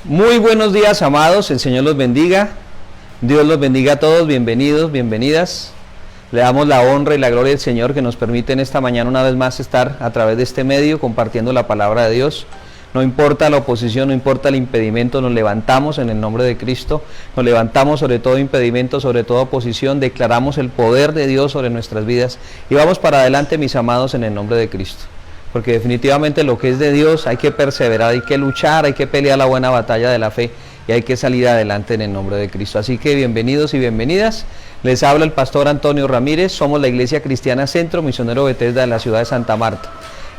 Muy buenos días, amados, el Señor los bendiga, Dios los bendiga a todos, bienvenidos, bienvenidas. Le damos la honra y la gloria al Señor que nos permite en esta mañana una vez más estar a través de este medio compartiendo la palabra de Dios. No importa la oposición, no importa el impedimento, nos levantamos en el nombre de Cristo, nos levantamos sobre todo impedimento, sobre toda oposición, declaramos el poder de Dios sobre nuestras vidas y vamos para adelante, mis amados, en el nombre de Cristo. Porque definitivamente lo que es de Dios hay que perseverar, hay que luchar, hay que pelear la buena batalla de la fe y hay que salir adelante en el nombre de Cristo. Así que bienvenidos y bienvenidas. Les habla el pastor Antonio Ramírez, somos la Iglesia Cristiana Centro Misionero Bethesda de la ciudad de Santa Marta.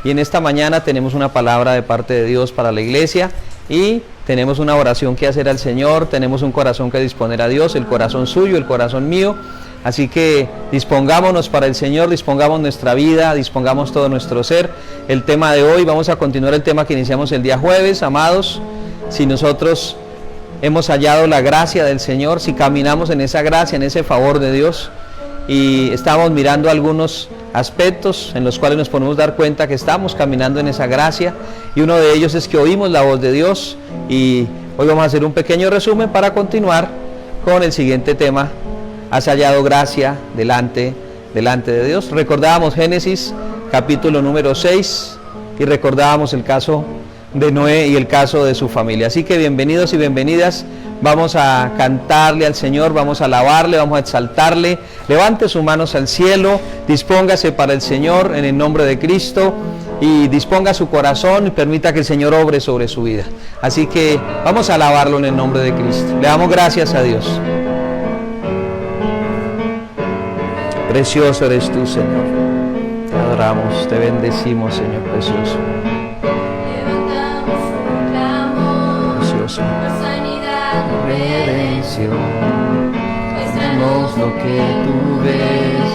Y en esta mañana tenemos una palabra de parte de Dios para la iglesia y tenemos una oración que hacer al Señor, tenemos un corazón que disponer a Dios, el corazón suyo, el corazón mío. Así que dispongámonos para el Señor, dispongamos nuestra vida, dispongamos todo nuestro ser. El tema de hoy, vamos a continuar el tema que iniciamos el día jueves, amados. Si nosotros hemos hallado la gracia del Señor, si caminamos en esa gracia, en ese favor de Dios, y estamos mirando algunos aspectos en los cuales nos podemos dar cuenta que estamos caminando en esa gracia, y uno de ellos es que oímos la voz de Dios, y hoy vamos a hacer un pequeño resumen para continuar con el siguiente tema. Has hallado gracia delante de Dios. Recordábamos Génesis capítulo número 6 y recordábamos el caso de Noé y el caso de su familia. Así que bienvenidos y bienvenidas, vamos a cantarle al Señor, vamos a alabarle, vamos a exaltarle. Levante sus manos al cielo, dispóngase para el Señor en el nombre de Cristo y disponga su corazón y permita que el Señor obre sobre su vida. Así que vamos a alabarlo en el nombre de Cristo. Le damos gracias a Dios. Precioso eres tú, Señor. Te adoramos, te bendecimos, Señor precioso. Levantamos un clamor, Precioso. por sanidad y redención. Muéstranos lo que tú ves,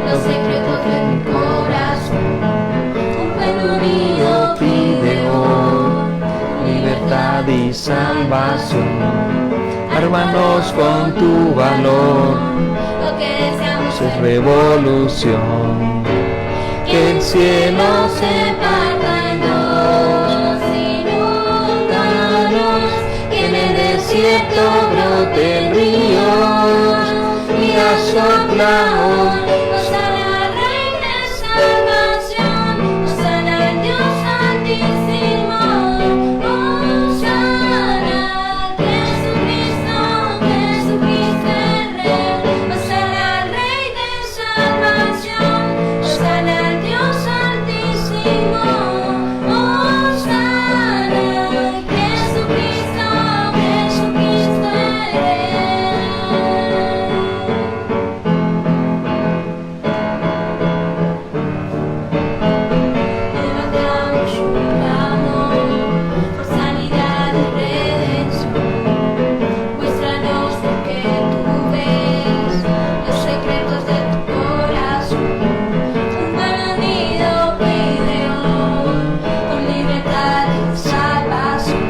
los secretos de tu corazón. Un pueblo unido pide hoy libertad y salvación. Ármanos con tu valor, lo que deseamos es revolución. que el cielo se parta en dos, inúndanos, que en el desierto broten ríos, mira sopla hoy, Hosana al Rey de salvación, Hosana al Dios santísimo, Hosana, Jesucristo, Jesucristo el Rey, Hosana al Rey de salvación, Hosana al Dios santísimo, Hosana, Jesucristo, Jesucristo el Rey. Levantamos un clamor por sanidad y redención. Muéstranos lo que tú ves, los secretos de tu corazón. Un pueblo unido pide hoy, con libertad y salvación.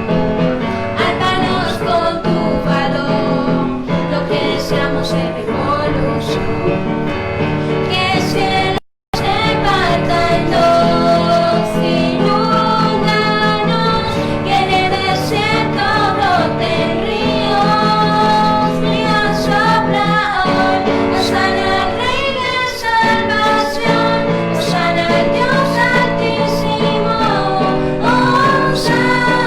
Álpanos con tu valor, lo que deseamos es revolución. Que el cielo se parta en dos, inúndanos, que en el desierto broten ríos, mira sopla hoy, Hosana al Rey de salvación, Hosana al Dios santísimo, Hosana,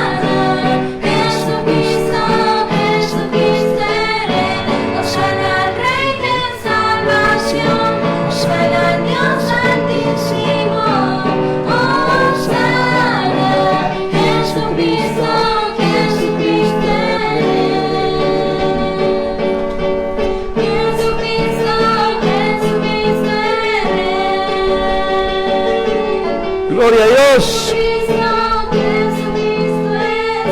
Jesucristo, Jesucristo el Rey, Hosana al Rey de salvación, Hosana al Dios santísimo, Hosana, Jesucristo, Jesucristo el Rey. Jesucristo, Jesucristo el Rey. Gloria a Dios. Jesucristo, Jesucristo el Rey.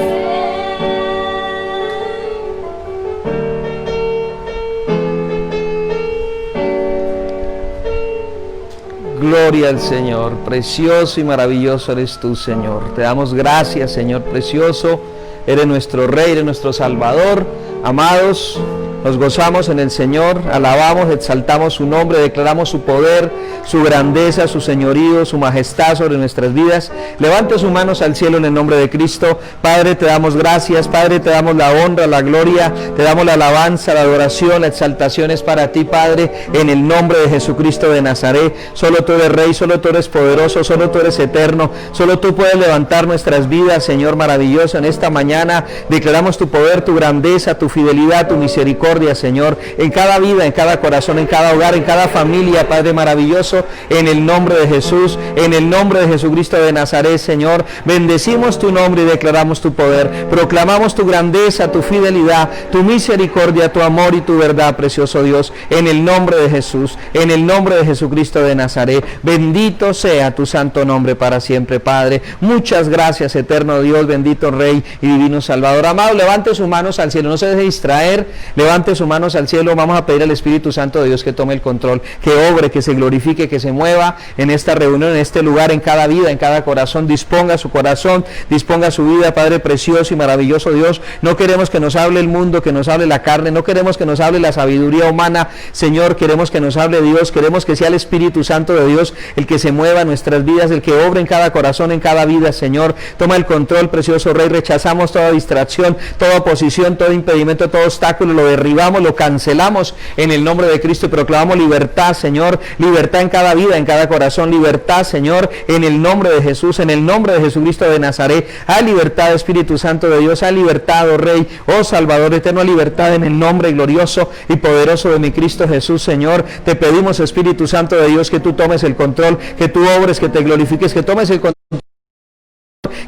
Gloria al Señor, precioso y maravilloso eres tú, Señor. Te damos gracias, Señor precioso. Eres nuestro Rey, eres nuestro Salvador. Amados, Nos gozamos en el Señor, alabamos, exaltamos su nombre, declaramos su poder, su grandeza, su señorío, su majestad sobre nuestras vidas. Levante sus manos al cielo en el nombre de Cristo. Padre, te damos gracias, Padre, te damos la honra, la gloria, te damos la alabanza, la adoración, la exaltación es para ti, Padre, en el nombre de Jesucristo de Nazaret. Solo tú eres Rey, solo tú eres poderoso, solo tú eres eterno, solo tú puedes levantar nuestras vidas, Señor maravilloso. En esta mañana declaramos tu poder, tu grandeza, tu fidelidad, tu misericordia, Señor, en cada vida, en cada corazón, en cada hogar, en cada familia, Padre maravilloso, en el nombre de Jesús, en el nombre de Jesucristo de Nazaret, Señor. Bendecimos tu nombre y declaramos tu poder, proclamamos tu grandeza, tu fidelidad, tu misericordia, tu amor y tu verdad, precioso Dios, en el nombre de Jesús, en el nombre de Jesucristo de Nazaret. Bendito sea tu santo nombre para siempre, Padre. Muchas gracias, eterno Dios, bendito Rey y divino Salvador. Amado, levante sus manos al cielo, no se deje distraer, levante sus manos al cielo. Vamos a pedir al Espíritu Santo de Dios que tome el control, que obre, que se glorifique, que se mueva en esta reunión, en este lugar, en cada vida, en cada corazón. Disponga su corazón, disponga su vida, Padre precioso y maravilloso Dios. No queremos que nos hable el mundo, que nos hable la carne, no queremos que nos hable la sabiduría humana, Señor, queremos que nos hable Dios, queremos que sea el Espíritu Santo de Dios el que se mueva en nuestras vidas, el que obre en cada corazón, en cada vida, Señor. Toma el control, precioso Rey. Rechazamos toda distracción, toda oposición, todo impedimento, todo obstáculo, lo derribamos, lo cancelamos en el nombre de Cristo y proclamamos libertad, Señor, libertad en cada vida, en cada corazón, libertad, Señor, en el nombre de Jesús, en el nombre de Jesucristo de Nazaret. A libertad, Espíritu Santo de Dios, a libertad, oh Rey, oh Salvador eterno, a libertad en el nombre glorioso y poderoso de mi Cristo Jesús, Señor. Te pedimos, Espíritu Santo de Dios, que tú tomes el control, que tú obres, que te glorifiques, que tomes el control,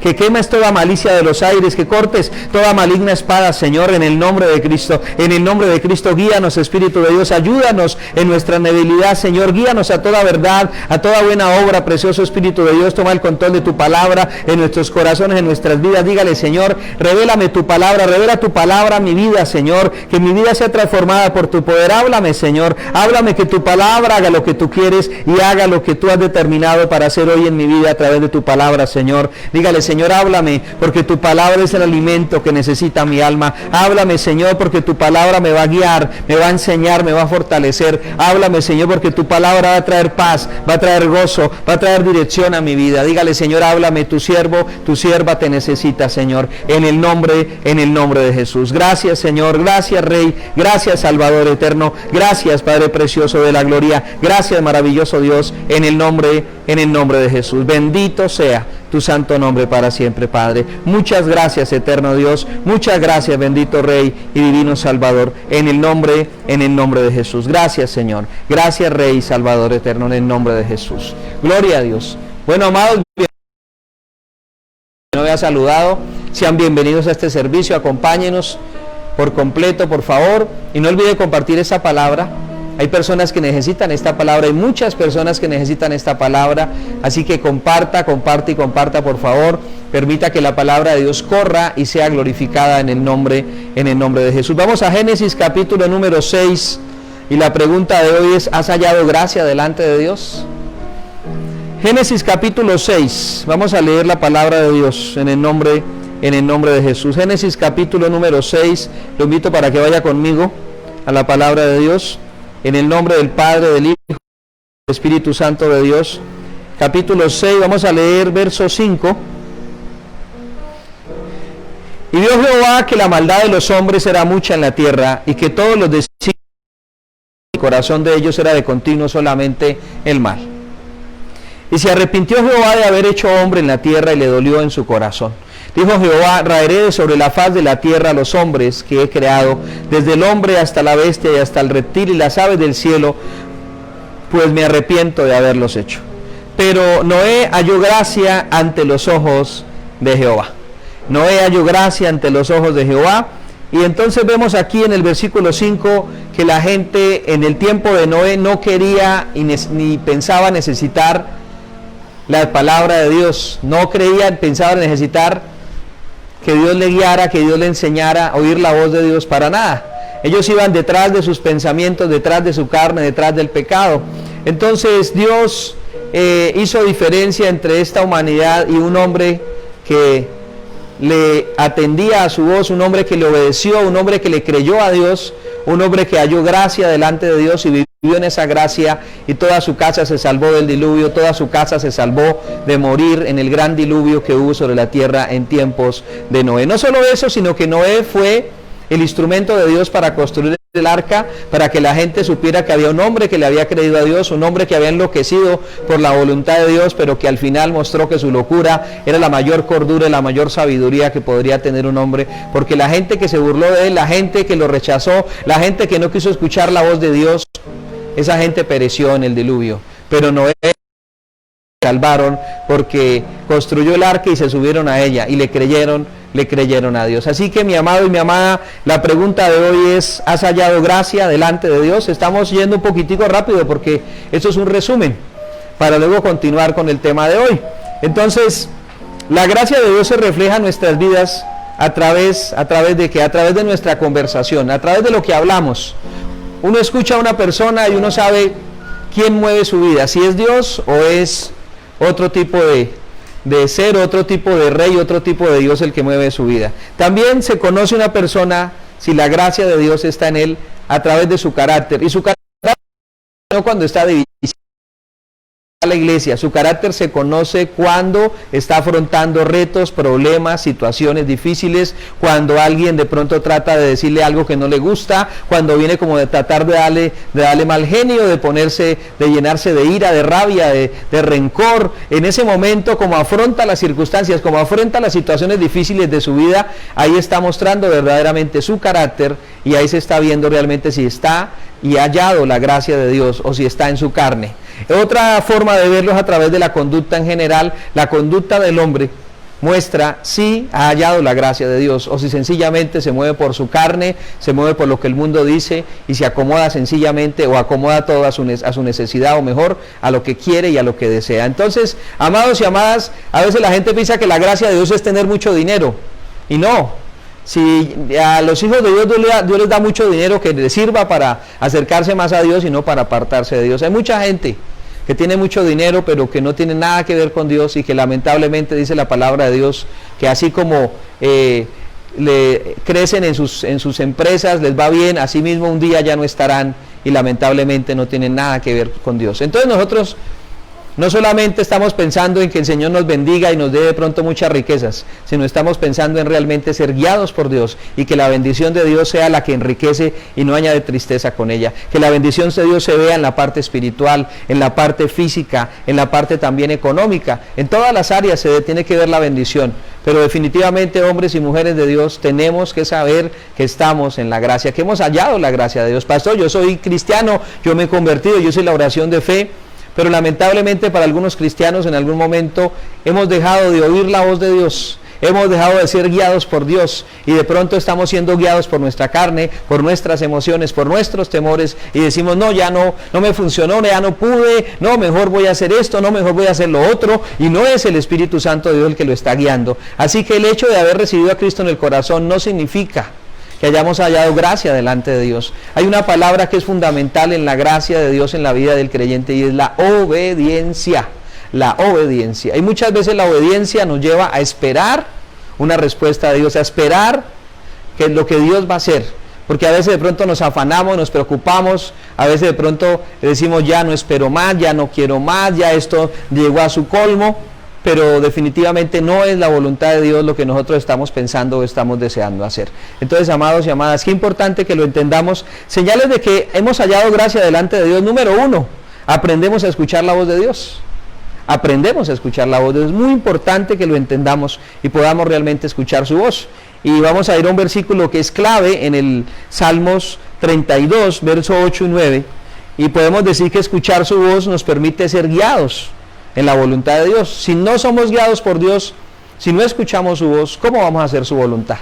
que quemes toda malicia de los aires, que cortes toda maligna espada, Señor, en el nombre de Cristo. En el nombre de Cristo, guíanos, Espíritu de Dios, ayúdanos en nuestra debilidad, Señor, guíanos a toda verdad, a toda buena obra, precioso Espíritu de Dios. Toma el control de tu palabra en nuestros corazones, en nuestras vidas. Dígale, Señor, revélame tu palabra, revela tu palabra a mi vida, Señor, que mi vida sea transformada por tu poder. Háblame, Señor, háblame, que tu palabra haga lo que tú quieres y haga lo que tú has determinado para hacer hoy en mi vida a través de tu palabra, Señor. Dígale, Señor, háblame, porque tu palabra es el alimento que necesita mi alma. Háblame, Señor, porque tu palabra me va a guiar, me va a enseñar, me va a fortalecer. Háblame, Señor, porque tu palabra va a traer paz, va a traer gozo, va a traer dirección a mi vida. Dígale, Señor, háblame, tu siervo, tu sierva te necesita, Señor, en el nombre de Jesús. Gracias, Señor, gracias, Rey, gracias, Salvador eterno, gracias, Padre precioso de la gloria, gracias, maravilloso Dios, en el nombre de Jesús. Bendito sea tu santo nombre para siempre, Padre. Muchas gracias, eterno Dios. Muchas gracias, bendito Rey y divino Salvador, en el nombre de Jesús. Gracias, Señor. Gracias, Rey y Salvador eterno, en el nombre de Jesús. Gloria a Dios. Bueno, amados, no había saludado, sean bienvenidos a este servicio. Acompáñenos por completo, por favor, y no olvide compartir esta palabra. Hay personas que necesitan esta palabra, hay muchas personas que necesitan esta palabra, así que comparta, por favor. Permita que la palabra de Dios corra y sea glorificada en el nombre de Jesús. Vamos a Génesis capítulo número 6 y la pregunta de hoy es: ¿has hallado gracia delante de Dios? Génesis capítulo 6, vamos a leer la palabra de Dios en el nombre de Jesús. Génesis capítulo número 6, lo invito para que vaya conmigo a la palabra de Dios. En el nombre del Padre, del Hijo, del Espíritu Santo de Dios. Capítulo 6, vamos a leer verso 5. Y vio Jehová que la maldad de los hombres era mucha en la tierra, y que todos los designios del corazón de ellos era de continuo solamente el mal. Y se arrepintió Jehová de haber hecho hombre en la tierra, y le dolió en su corazón. Dijo Jehová: raeré de sobre la faz de la tierra a los hombres que he creado, desde el hombre hasta la bestia y hasta el reptil y las aves del cielo, pues me arrepiento de haberlos hecho. Pero Noé halló gracia ante los ojos de Jehová. Noé halló gracia ante los ojos de Jehová. Y entonces vemos aquí en el versículo 5 que la gente en el tiempo de Noé no quería ni pensaba necesitar la palabra de Dios. No creían, pensaban necesitar que Dios le guiara, que Dios le enseñara a oír la voz de Dios, para nada. Ellos iban detrás de sus pensamientos, detrás de su carne, detrás del pecado. Entonces Dios hizo diferencia entre esta humanidad y un hombre que le atendía a su voz, un hombre que le obedeció, un hombre que le creyó a Dios, un hombre que halló gracia delante de Dios y vivió en esa gracia, y toda su casa se salvó del diluvio, toda su casa se salvó de morir en el gran diluvio que hubo sobre la tierra en tiempos de Noé. No solo eso, sino que Noé fue el instrumento de Dios para construir el arca, para que la gente supiera que había un hombre que le había creído a Dios, un hombre que había enloquecido por la voluntad de Dios, pero que al final mostró que su locura era la mayor cordura y la mayor sabiduría que podría tener un hombre, porque la gente que se burló de él, la gente que lo rechazó, la gente que no quiso escuchar la voz de Dios, esa gente pereció en el diluvio. Pero Noé salvaron porque construyó el arca y se subieron a ella y le creyeron a Dios. Así que, mi amado y mi amada, la pregunta de hoy es: ¿has hallado gracia delante de Dios? Estamos yendo un poquitico rápido porque esto es un resumen para luego continuar con el tema de hoy. Entonces, la gracia de Dios se refleja en nuestras vidas a través de ¿qué? A través de nuestra conversación, a través de lo que hablamos. Uno escucha a una persona y uno sabe quién mueve su vida, si es Dios o es otro tipo de ser, otro tipo de rey, otro tipo de Dios el que mueve su vida. También se conoce una persona si la gracia de Dios está en él a través de su carácter. Y su carácter no cuando está dividido a la iglesia, su carácter se conoce cuando está afrontando retos, problemas, situaciones difíciles, cuando alguien de pronto trata de decirle algo que no le gusta, cuando viene como de tratar de darle mal genio, de llenarse de ira, de rabia, de rencor. En ese momento, como afronta las circunstancias, como afronta las situaciones difíciles de su vida, ahí está mostrando verdaderamente su carácter, y ahí se está viendo realmente si está y ha hallado la gracia de Dios o si está en su carne. Otra forma de verlo es a través de la conducta en general. La conducta del hombre muestra si ha hallado la gracia de Dios o si sencillamente se mueve por su carne, se mueve por lo que el mundo dice y se acomoda sencillamente o acomoda todo a su necesidad, o mejor, a lo que quiere y a lo que desea. Entonces, amados y amadas, a veces la gente piensa que la gracia de Dios es tener mucho dinero, y no. Si a los hijos de Dios les da mucho dinero que les sirva para acercarse más a Dios y no para apartarse de Dios. Hay mucha gente que tiene mucho dinero pero que no tiene nada que ver con Dios, y que lamentablemente dice la palabra de Dios que así como le crecen en sus empresas, les va bien, así mismo un día ya no estarán, y lamentablemente no tienen nada que ver con Dios. Entonces nosotros no solamente estamos pensando en que el Señor nos bendiga y nos dé de pronto muchas riquezas, sino estamos pensando en realmente ser guiados por Dios, y que la bendición de Dios sea la que enriquece y no añade tristeza con ella. Que la bendición de Dios se vea en la parte espiritual, en la parte física, en la parte también económica. En todas las áreas se tiene que ver la bendición. Pero definitivamente, hombres y mujeres de Dios, tenemos que saber que estamos en la gracia, que hemos hallado la gracia de Dios. Pastor, yo soy cristiano, yo me he convertido, yo soy la oración de fe. Pero lamentablemente para algunos cristianos en algún momento hemos dejado de oír la voz de Dios, hemos dejado de ser guiados por Dios, y de pronto estamos siendo guiados por nuestra carne, por nuestras emociones, por nuestros temores, y decimos: no, ya no me funcionó, ya no pude, no, mejor voy a hacer esto, no, mejor voy a hacer lo otro, y no es el Espíritu Santo de Dios el que lo está guiando. Así que el hecho de haber recibido a Cristo en el corazón no significa que hayamos hallado gracia delante de Dios. Hay una palabra que es fundamental en la gracia de Dios en la vida del creyente, y es la obediencia. La obediencia. Y muchas veces la obediencia nos lleva a esperar una respuesta de Dios, a esperar que lo que Dios va a hacer. Porque a veces de pronto nos afanamos, nos preocupamos, a veces de pronto decimos: ya no espero más, ya no quiero más, ya esto llegó a su colmo. Pero definitivamente no es la voluntad de Dios lo que nosotros estamos pensando o estamos deseando hacer. Entonces, amados y amadas, qué importante que lo entendamos. Señales de que hemos hallado gracia delante de Dios. Número 1, aprendemos a escuchar la voz de Dios. Aprendemos a escuchar la voz de Dios. Es muy importante que lo entendamos y podamos realmente escuchar su voz. Y vamos a ir a un versículo que es clave en el Salmos 32, verso 8 y 9. Y podemos decir que escuchar su voz nos permite ser guiados en la voluntad de Dios. Si no somos guiados por Dios, si no escuchamos su voz, ¿cómo vamos a hacer su voluntad?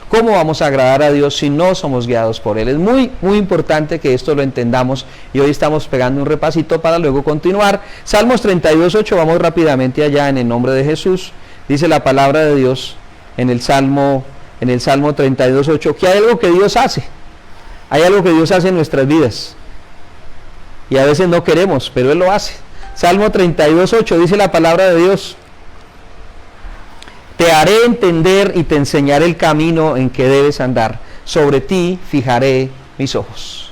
¿Cómo vamos a agradar a Dios si no somos guiados por Él? Es muy, muy importante que esto lo entendamos, y hoy estamos pegando un repasito para luego continuar. Salmos 32:8, vamos rápidamente allá en el nombre de Jesús. Dice la palabra de Dios en el Salmo 32:8, que hay algo que Dios hace. Hay algo que Dios hace en nuestras vidas. Y a veces no queremos, pero Él lo hace. Salmo 32:8 dice la palabra de Dios: te haré entender y te enseñaré el camino en que debes andar, sobre ti fijaré mis ojos.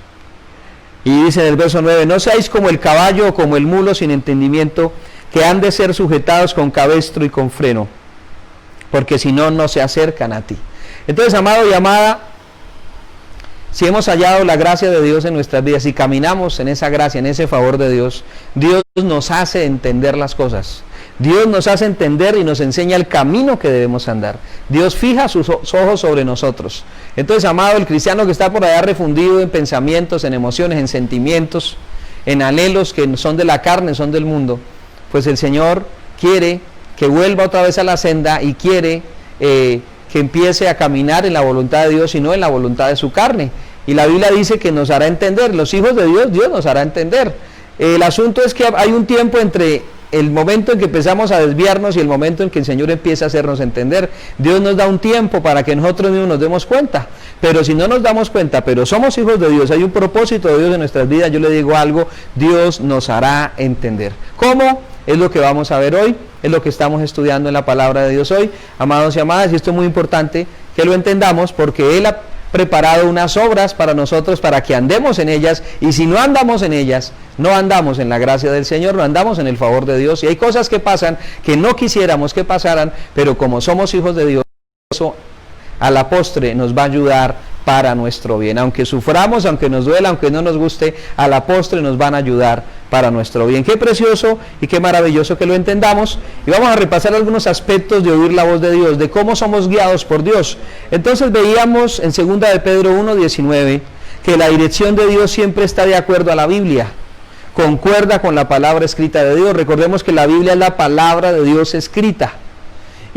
Y dice en el verso 9, no seáis como el caballo o como el mulo sin entendimiento, que han de ser sujetados con cabestro y con freno, porque si no, no se acercan a ti. Entonces, amado y amada, si hemos hallado la gracia de Dios en nuestras vidas y caminamos en esa gracia, en ese favor de Dios, Dios nos hace entender las cosas. Dios nos hace entender y nos enseña el camino que debemos andar. Dios fija sus ojos sobre nosotros. Entonces, amado, el cristiano que está por allá refundido en pensamientos, en emociones, en sentimientos, en anhelos que son de la carne, son del mundo, pues el Señor quiere que vuelva otra vez a la senda y quiere que empiece a caminar en la voluntad de Dios y no en la voluntad de su carne. Y la Biblia dice que nos hará entender, los hijos de Dios, Dios nos hará entender. El asunto es que hay un tiempo entre el momento en que empezamos a desviarnos y el momento en que el Señor empieza a hacernos entender. Dios nos da un tiempo para que nosotros mismos nos demos cuenta, pero si no nos damos cuenta, pero somos hijos de Dios, hay un propósito de Dios en nuestras vidas, yo le digo algo, Dios nos hará entender. ¿Cómo? Es lo que vamos a ver hoy, es lo que estamos estudiando en la palabra de Dios hoy, amados y amadas, y esto es muy importante que lo entendamos porque Él ha preparado unas obras para nosotros para que andemos en ellas, y si no andamos en ellas, no andamos en la gracia del Señor, no andamos en el favor de Dios, y hay cosas que pasan que no quisiéramos que pasaran, pero como somos hijos de Dios, eso a la postre nos va a ayudar para nuestro bien, aunque suframos, aunque nos duela, aunque no nos guste, a la postre nos van a ayudar para nuestro bien. Qué precioso y qué maravilloso que lo entendamos, y vamos a repasar algunos aspectos de oír la voz de Dios, de cómo somos guiados por Dios. Entonces veíamos en 2 de Pedro 1:19 que la dirección de Dios siempre está de acuerdo a la Biblia, concuerda con la palabra escrita de Dios. Recordemos que la Biblia es la palabra de Dios escrita,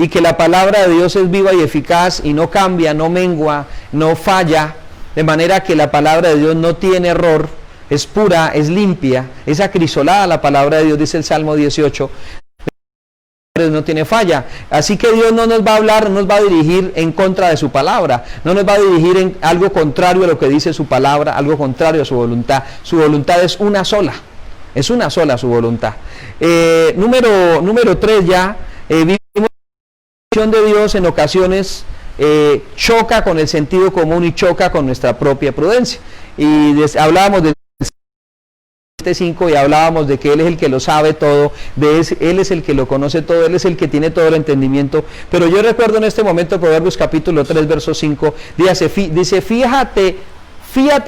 y que la palabra de Dios es viva y eficaz y no cambia, no mengua, no falla, de manera que la palabra de Dios no tiene error, es pura, es limpia, es acrisolada la palabra de Dios, dice el Salmo 18, no tiene falla. Así que Dios no nos va a hablar, no nos va a dirigir en contra de su palabra, no nos va a dirigir en algo contrario a lo que dice su palabra, algo contrario a su voluntad. Su voluntad es una sola su voluntad. Número 3 ya, vimos que la dirección de Dios en ocasiones choca con el sentido común y choca con nuestra propia prudencia. Y hablábamos de 5 y hablábamos de que Él es el que lo sabe todo, Él es el que lo conoce todo, Él es el que tiene todo el entendimiento. Pero yo recuerdo en este momento Proverbios capítulo 3 verso 5, dice fíjate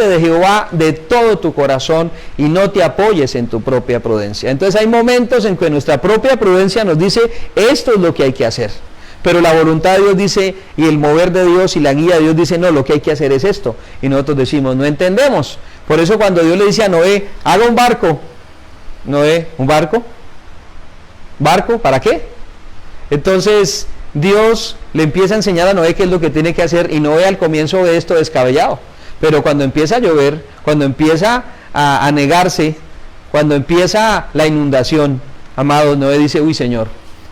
de Jehová de todo tu corazón y no te apoyes en tu propia prudencia. Entonces hay momentos en que nuestra propia prudencia nos dice esto es lo que hay que hacer, pero la voluntad de Dios dice, y el mover de Dios y la guía de Dios dice, no, lo que hay que hacer es esto, y nosotros decimos, no entendemos. Por eso cuando Dios le dice a Noé, haga un barco, Noé, ¿un barco? ¿Barco? ¿Para qué? Entonces Dios le empieza a enseñar a Noé qué es lo que tiene que hacer, y Noé al comienzo ve esto descabellado, pero cuando empieza a llover, cuando empieza a negarse, cuando empieza la inundación, amados, Noé dice, uy Señor,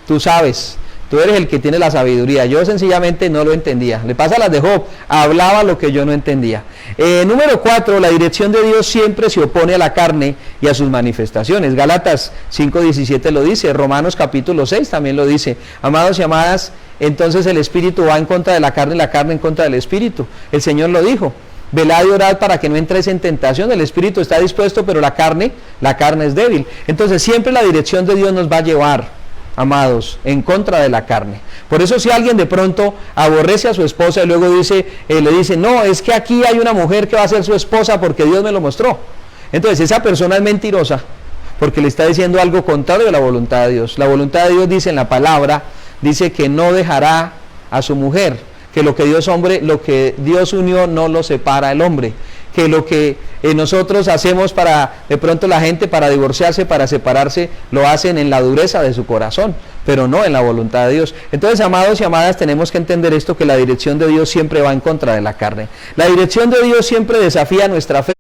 tú sabes, tú eres el que tiene la sabiduría, yo sencillamente no lo entendía. Le pasa a las de Job, hablaba lo que yo no entendía. Número 4, la dirección de Dios siempre se opone a la carne y a sus manifestaciones. Gálatas 5:17 lo dice, Romanos capítulo 6 también lo dice. Amados y amadas, entonces el espíritu va en contra de la carne y la carne en contra del espíritu. El Señor lo dijo, velad y orad para que no entréis en tentación. El espíritu está dispuesto, pero la carne es débil. Entonces siempre la dirección de Dios nos va a llevar, amados, en contra de la carne. Por eso si alguien de pronto aborrece a su esposa y luego le dice, no, es que aquí hay una mujer que va a ser su esposa porque Dios me lo mostró. Entonces esa persona es mentirosa porque le está diciendo algo contrario a la voluntad de Dios. La voluntad de Dios dice en la palabra, dice que no dejará a su mujer, que lo que Dios unió no lo separa el hombre, que lo que nosotros hacemos de pronto la gente para divorciarse, para separarse, lo hacen en la dureza de su corazón, pero no en la voluntad de Dios. Entonces, amados y amadas, tenemos que entender esto, que la dirección de Dios siempre va en contra de la carne. La dirección de Dios siempre desafía nuestra fe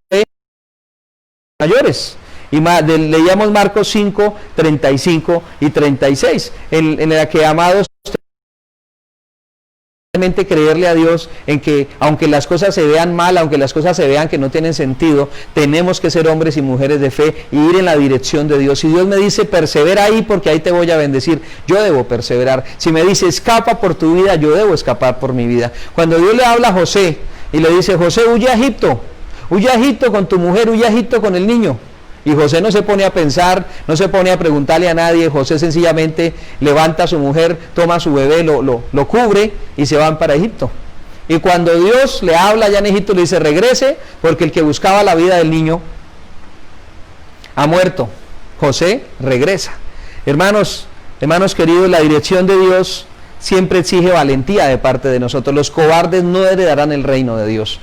mayores. Y leíamos Marcos 5, 35 y 36, en la que, amados, creerle a Dios en que aunque las cosas se vean mal, aunque las cosas se vean que no tienen sentido, tenemos que ser hombres y mujeres de fe y ir en la dirección de Dios. Si Dios me dice persevera ahí porque ahí te voy a bendecir, yo debo perseverar. Si me dice escapa por tu vida, yo debo escapar por mi vida. Cuando Dios le habla a José y le dice, José, huye a Egipto, huye a Egipto con tu mujer, huye a Egipto con el niño. Y José no se pone a pensar, no se pone a preguntarle a nadie. José sencillamente levanta a su mujer, toma a su bebé, lo cubre y se van para Egipto. Y cuando Dios le habla allá en Egipto, le dice: regrese, porque el que buscaba la vida del niño ha muerto. José regresa. Hermanos queridos, la dirección de Dios siempre exige valentía de parte de nosotros. Los cobardes no heredarán el reino de Dios.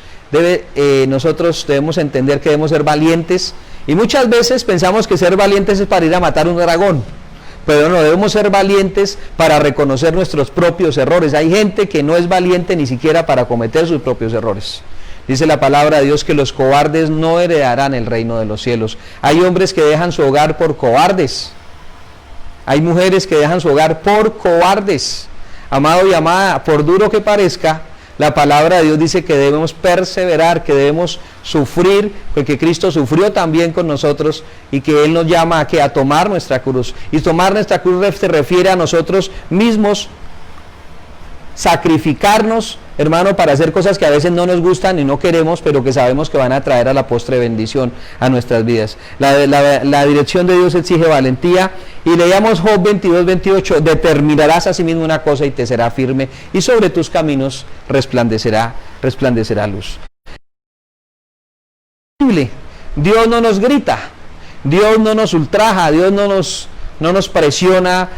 Nosotros debemos entender que debemos ser valientes, y muchas veces pensamos que ser valientes es para ir a matar un dragón, pero no, debemos ser valientes para reconocer nuestros propios errores. Hay gente que no es valiente ni siquiera para cometer sus propios errores. Dice la palabra de Dios que los cobardes no heredarán el reino de los cielos. Hay hombres que dejan su hogar por cobardes. Hay mujeres que dejan su hogar por cobardes. Amado y amada, por duro que parezca, la palabra de Dios dice que debemos perseverar, que debemos sufrir, porque Cristo sufrió también con nosotros, y que Él nos llama a tomar nuestra cruz. Y tomar nuestra cruz se refiere a nosotros mismos, sacrificarnos, hermano, para hacer cosas que a veces no nos gustan y no queremos, pero que sabemos que van a traer a la postre bendición a nuestras vidas. La dirección de Dios exige valentía. Y leíamos Job 22:28, determinarás a sí mismo una cosa y te será firme, y sobre tus caminos resplandecerá luz. Dios no nos grita, Dios no nos ultraja, Dios no nos presiona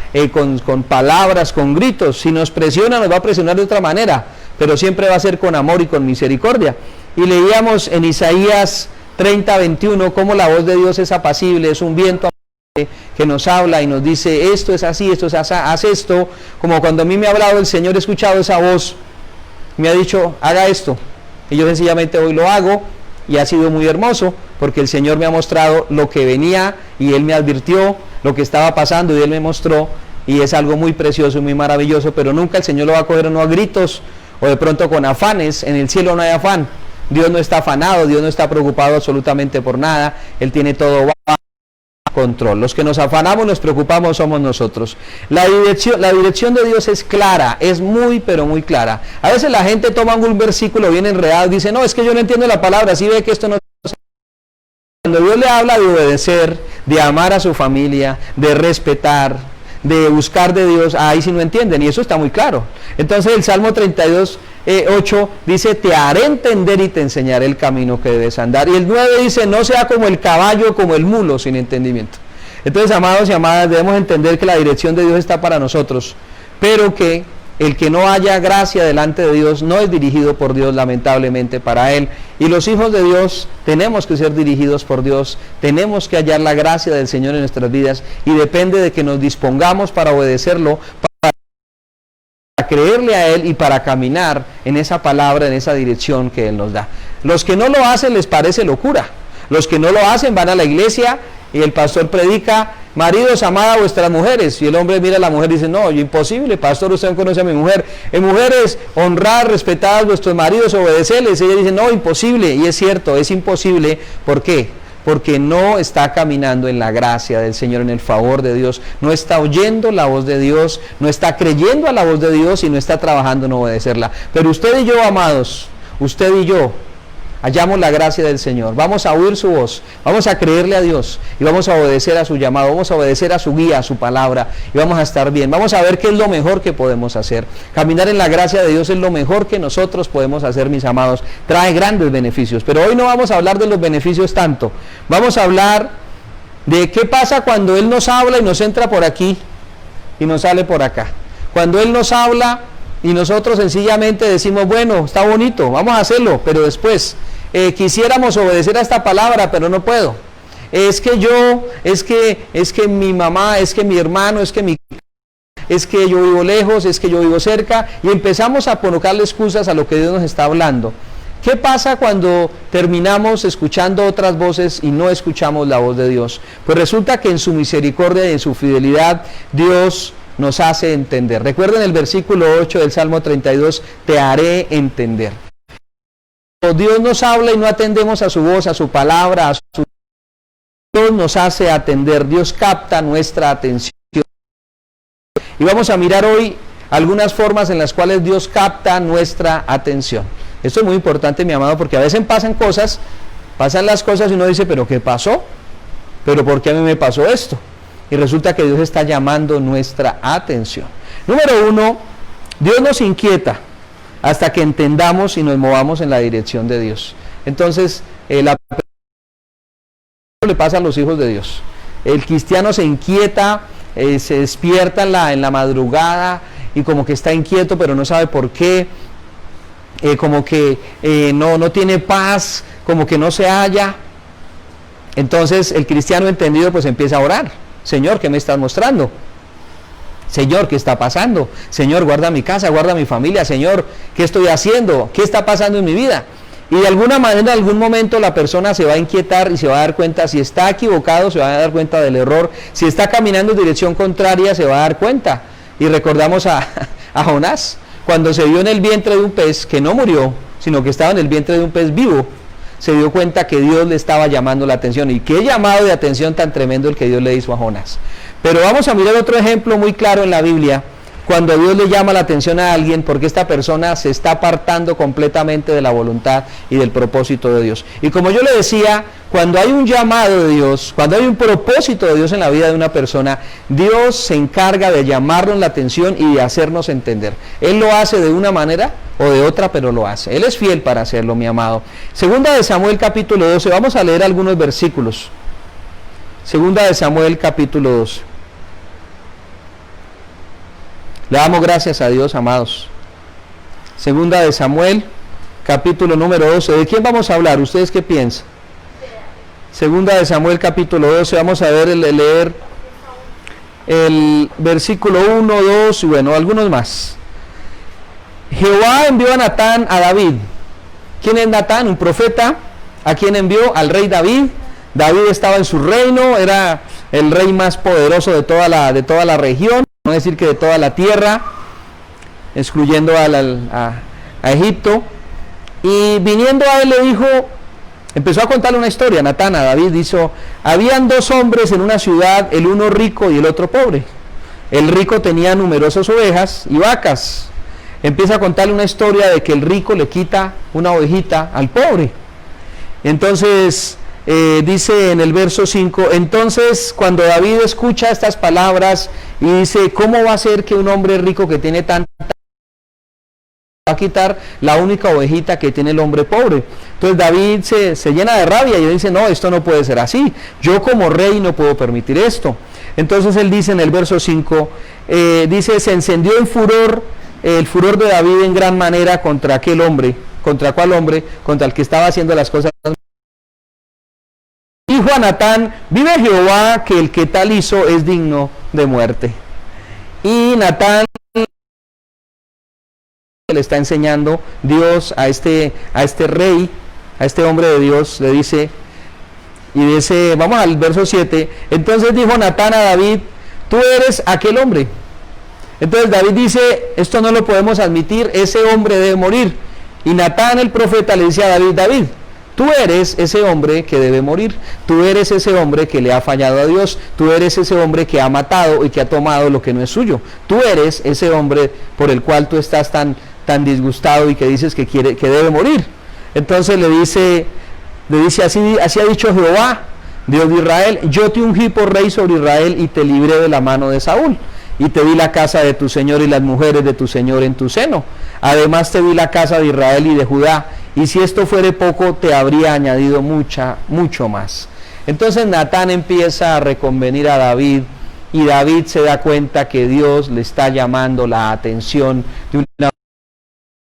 con palabras, con gritos. Si nos presiona, nos va a presionar de otra manera, pero siempre va a ser con amor y con misericordia. Y leíamos en Isaías 30:21 cómo la voz de Dios es apacible, es un viento que nos habla y nos dice: esto es así, esto es así, haz esto. Como cuando a mí me ha hablado el Señor, he escuchado esa voz, me ha dicho: haga esto, y yo sencillamente hoy lo hago. Y ha sido muy hermoso, porque el Señor me ha mostrado lo que venía, y Él me advirtió lo que estaba pasando, y Él me mostró, y es algo muy precioso y muy maravilloso. Pero nunca el Señor lo va a coger no a gritos, o de pronto con afanes. En el cielo no hay afán. Dios no está afanado, Dios no está preocupado absolutamente por nada. Él tiene todo bajo control. Los que nos afanamos, nos preocupamos, somos nosotros. La dirección de Dios es clara, es muy, pero muy clara. A veces la gente toma un versículo bien enredado y dice: no, es que yo no entiendo la palabra, así ve que esto no... Cuando Dios le habla de obedecer, de amar a su familia, de respetar, de buscar de Dios, ahí sí no entienden, y eso está muy claro. Entonces el Salmo 32:8 dice: te haré entender y te enseñaré el camino que debes andar. Y el 9 dice: no sea como el caballo, como el mulo, sin entendimiento. Entonces, amados y amadas, debemos entender que la dirección de Dios está para nosotros, pero que el que no haya gracia delante de Dios no es dirigido por Dios, lamentablemente, para él. Y los hijos de Dios tenemos que ser dirigidos por Dios, tenemos que hallar la gracia del Señor en nuestras vidas, y depende de que nos dispongamos para obedecerlo, para creerle a Él y para caminar en esa palabra, en esa dirección que Él nos da. Los que no lo hacen les parece locura. Los que no lo hacen van a la iglesia y el pastor predica: maridos, amad a vuestras mujeres. Y el hombre mira a la mujer y dice: no, imposible, pastor, usted no conoce a mi mujer. Mujeres, honrad, respetad a vuestros maridos, obedecerles. Y ella dice: no, imposible. Y es cierto, es imposible. ¿Por qué? Porque no está caminando en la gracia del Señor, en el favor de Dios, no está oyendo la voz de Dios, no está creyendo a la voz de Dios y no está trabajando en obedecerla. Pero usted y yo, amados, usted y yo, hallamos la gracia del Señor, vamos a oír su voz, vamos a creerle a Dios y vamos a obedecer a su llamado, vamos a obedecer a su guía, a su palabra, y vamos a estar bien. Vamos a ver qué es lo mejor que podemos hacer. Caminar en la gracia de Dios es lo mejor que nosotros podemos hacer, mis amados. Trae grandes beneficios, pero hoy no vamos a hablar de los beneficios tanto. Vamos a hablar de qué pasa cuando Él nos habla y nos entra por aquí y nos sale por acá. Cuando Él nos habla y nosotros sencillamente decimos: bueno, está bonito, vamos a hacerlo, pero después quisiéramos obedecer a esta palabra, pero no puedo. Es que mi mamá, es que mi hermano, es que yo vivo lejos, es que yo vivo cerca, y empezamos a colocarle excusas a lo que Dios nos está hablando. ¿Qué pasa cuando terminamos escuchando otras voces y no escuchamos la voz de Dios? Pues resulta que en su misericordia y en su fidelidad Dios nos hace entender. Recuerden el versículo 8 del Salmo 32, te haré entender. Dios nos habla y no atendemos a su voz, a su palabra, Dios nos hace atender, Dios capta nuestra atención. Y vamos a mirar hoy algunas formas en las cuales Dios capta nuestra atención. Esto es muy importante, mi amado, porque a veces pasan cosas Pasan las cosas y uno dice, ¿pero qué pasó? ¿Pero por qué a mí me pasó esto? Y resulta que Dios está llamando nuestra atención. Número 1, Dios nos inquieta hasta que entendamos y nos movamos en la dirección de Dios. Entonces, le pasa a los hijos de Dios. El cristiano se inquieta, se despierta en la madrugada y como que está inquieto, pero no sabe por qué. Como que no tiene paz, como que no se halla. Entonces el cristiano entendido pues empieza a orar. Señor, ¿qué me estás mostrando? Señor, ¿qué está pasando? Señor, guarda mi casa, guarda mi familia. Señor, ¿qué estoy haciendo? ¿Qué está pasando en mi vida? Y de alguna manera, en algún momento la persona se va a inquietar y se va a dar cuenta, si está equivocado, se va a dar cuenta del error. Si está caminando en dirección contraria, se va a dar cuenta. Y recordamos a Jonás, cuando se vio en el vientre de un pez, que no murió, sino que estaba en el vientre de un pez vivo, se dio cuenta que Dios le estaba llamando la atención. Y qué llamado de atención tan tremendo el que Dios le hizo a Jonás. Pero vamos a mirar otro ejemplo muy claro en la Biblia, cuando Dios le llama la atención a alguien, porque esta persona se está apartando completamente de la voluntad y del propósito de Dios. Y como yo le decía, cuando hay un llamado de Dios, cuando hay un propósito de Dios en la vida de una persona, Dios se encarga de llamarnos la atención y de hacernos entender. Él lo hace de una manera o de otra, pero lo hace. Él es fiel para hacerlo, mi amado. Segunda de Samuel capítulo 12, vamos a leer algunos versículos. Segunda de Samuel capítulo 12. Le damos gracias a Dios, amados. Segunda de Samuel, capítulo número 12. ¿De quién vamos a hablar? ¿Ustedes qué piensan? Segunda de Samuel, capítulo 12. Vamos a ver, leer el versículo 1, 2 y bueno, algunos más. Jehová envió a Natán a David. ¿Quién es Natán? Un profeta. ¿A quién envió? Al rey David. David estaba en su reino, era el rey más poderoso de toda la región. No decir que de toda la tierra, excluyendo a Egipto. Y viniendo a él le dijo, empezó a contarle una historia, Natán a David, dijo, habían dos hombres en una ciudad, el uno rico y el otro pobre. El rico tenía numerosas ovejas y vacas. Empieza a contarle una historia de que el rico le quita una ovejita al pobre. Entonces dice en el verso 5, entonces cuando David escucha estas palabras y dice, ¿cómo va a ser que un hombre rico que tiene tanta va a quitar la única ovejita que tiene el hombre pobre? Entonces David se llena de rabia y dice, no, esto no puede ser así, yo como rey no puedo permitir esto. Entonces él dice en el verso 5, dice, se encendió el furor de David en gran manera contra aquel hombre. ¿Contra cuál hombre? Contra el que estaba haciendo las cosas. Dijo a Natán, vive Jehová, que el que tal hizo es digno de muerte. Y Natán le está enseñando Dios a este rey, a este hombre de Dios, le dice, y dice, vamos al verso 7, entonces dijo Natán a David, tú eres aquel hombre. Entonces David dice, esto no lo podemos admitir, ese hombre debe morir. Y Natán el profeta le dice a David, David, tú eres ese hombre que debe morir, tú eres ese hombre que le ha fallado a Dios, tú eres ese hombre que ha matado y que ha tomado lo que no es suyo, tú eres ese hombre por el cual tú estás tan disgustado y que dices que debe morir. Entonces le dice así ha dicho Jehová, Dios de Israel, yo te ungí por rey sobre Israel y te libré de la mano de Saúl. Y te di la casa de tu Señor y las mujeres de tu Señor en tu seno. Además te di la casa de Israel y de Judá. Y si esto fuere poco, te habría añadido mucho más. Entonces Natán empieza a reconvenir a David. Y David se da cuenta que Dios le está llamando la atención de una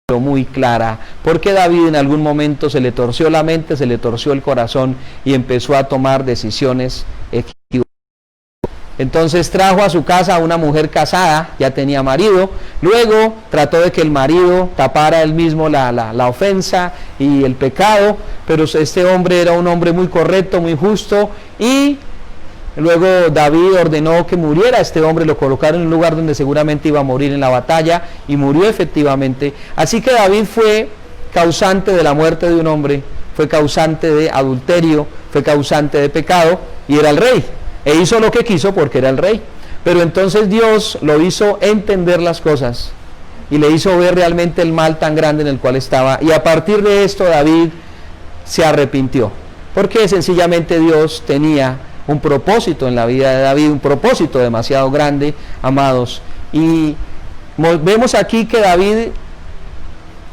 manera muy clara. Porque David en algún momento se le torció la mente, se le torció el corazón y empezó a tomar decisiones equivocadas. Entonces trajo a su casa a una mujer casada, ya tenía marido, luego trató de que el marido tapara él mismo la ofensa y el pecado, pero este hombre era un hombre muy correcto, muy justo, y luego David ordenó que muriera este hombre, lo colocaron en un lugar donde seguramente iba a morir en la batalla, y murió efectivamente. Así que David fue causante de la muerte de un hombre, fue causante de adulterio, fue causante de pecado, y era el rey. E hizo lo que quiso porque era el rey. Pero entonces Dios lo hizo entender las cosas y le hizo ver realmente el mal tan grande en el cual estaba. Y a partir de esto David se arrepintió. porque sencillamente Dios tenía un propósito en la vida de David, un propósito demasiado grande, amados. Y vemos aquí que David,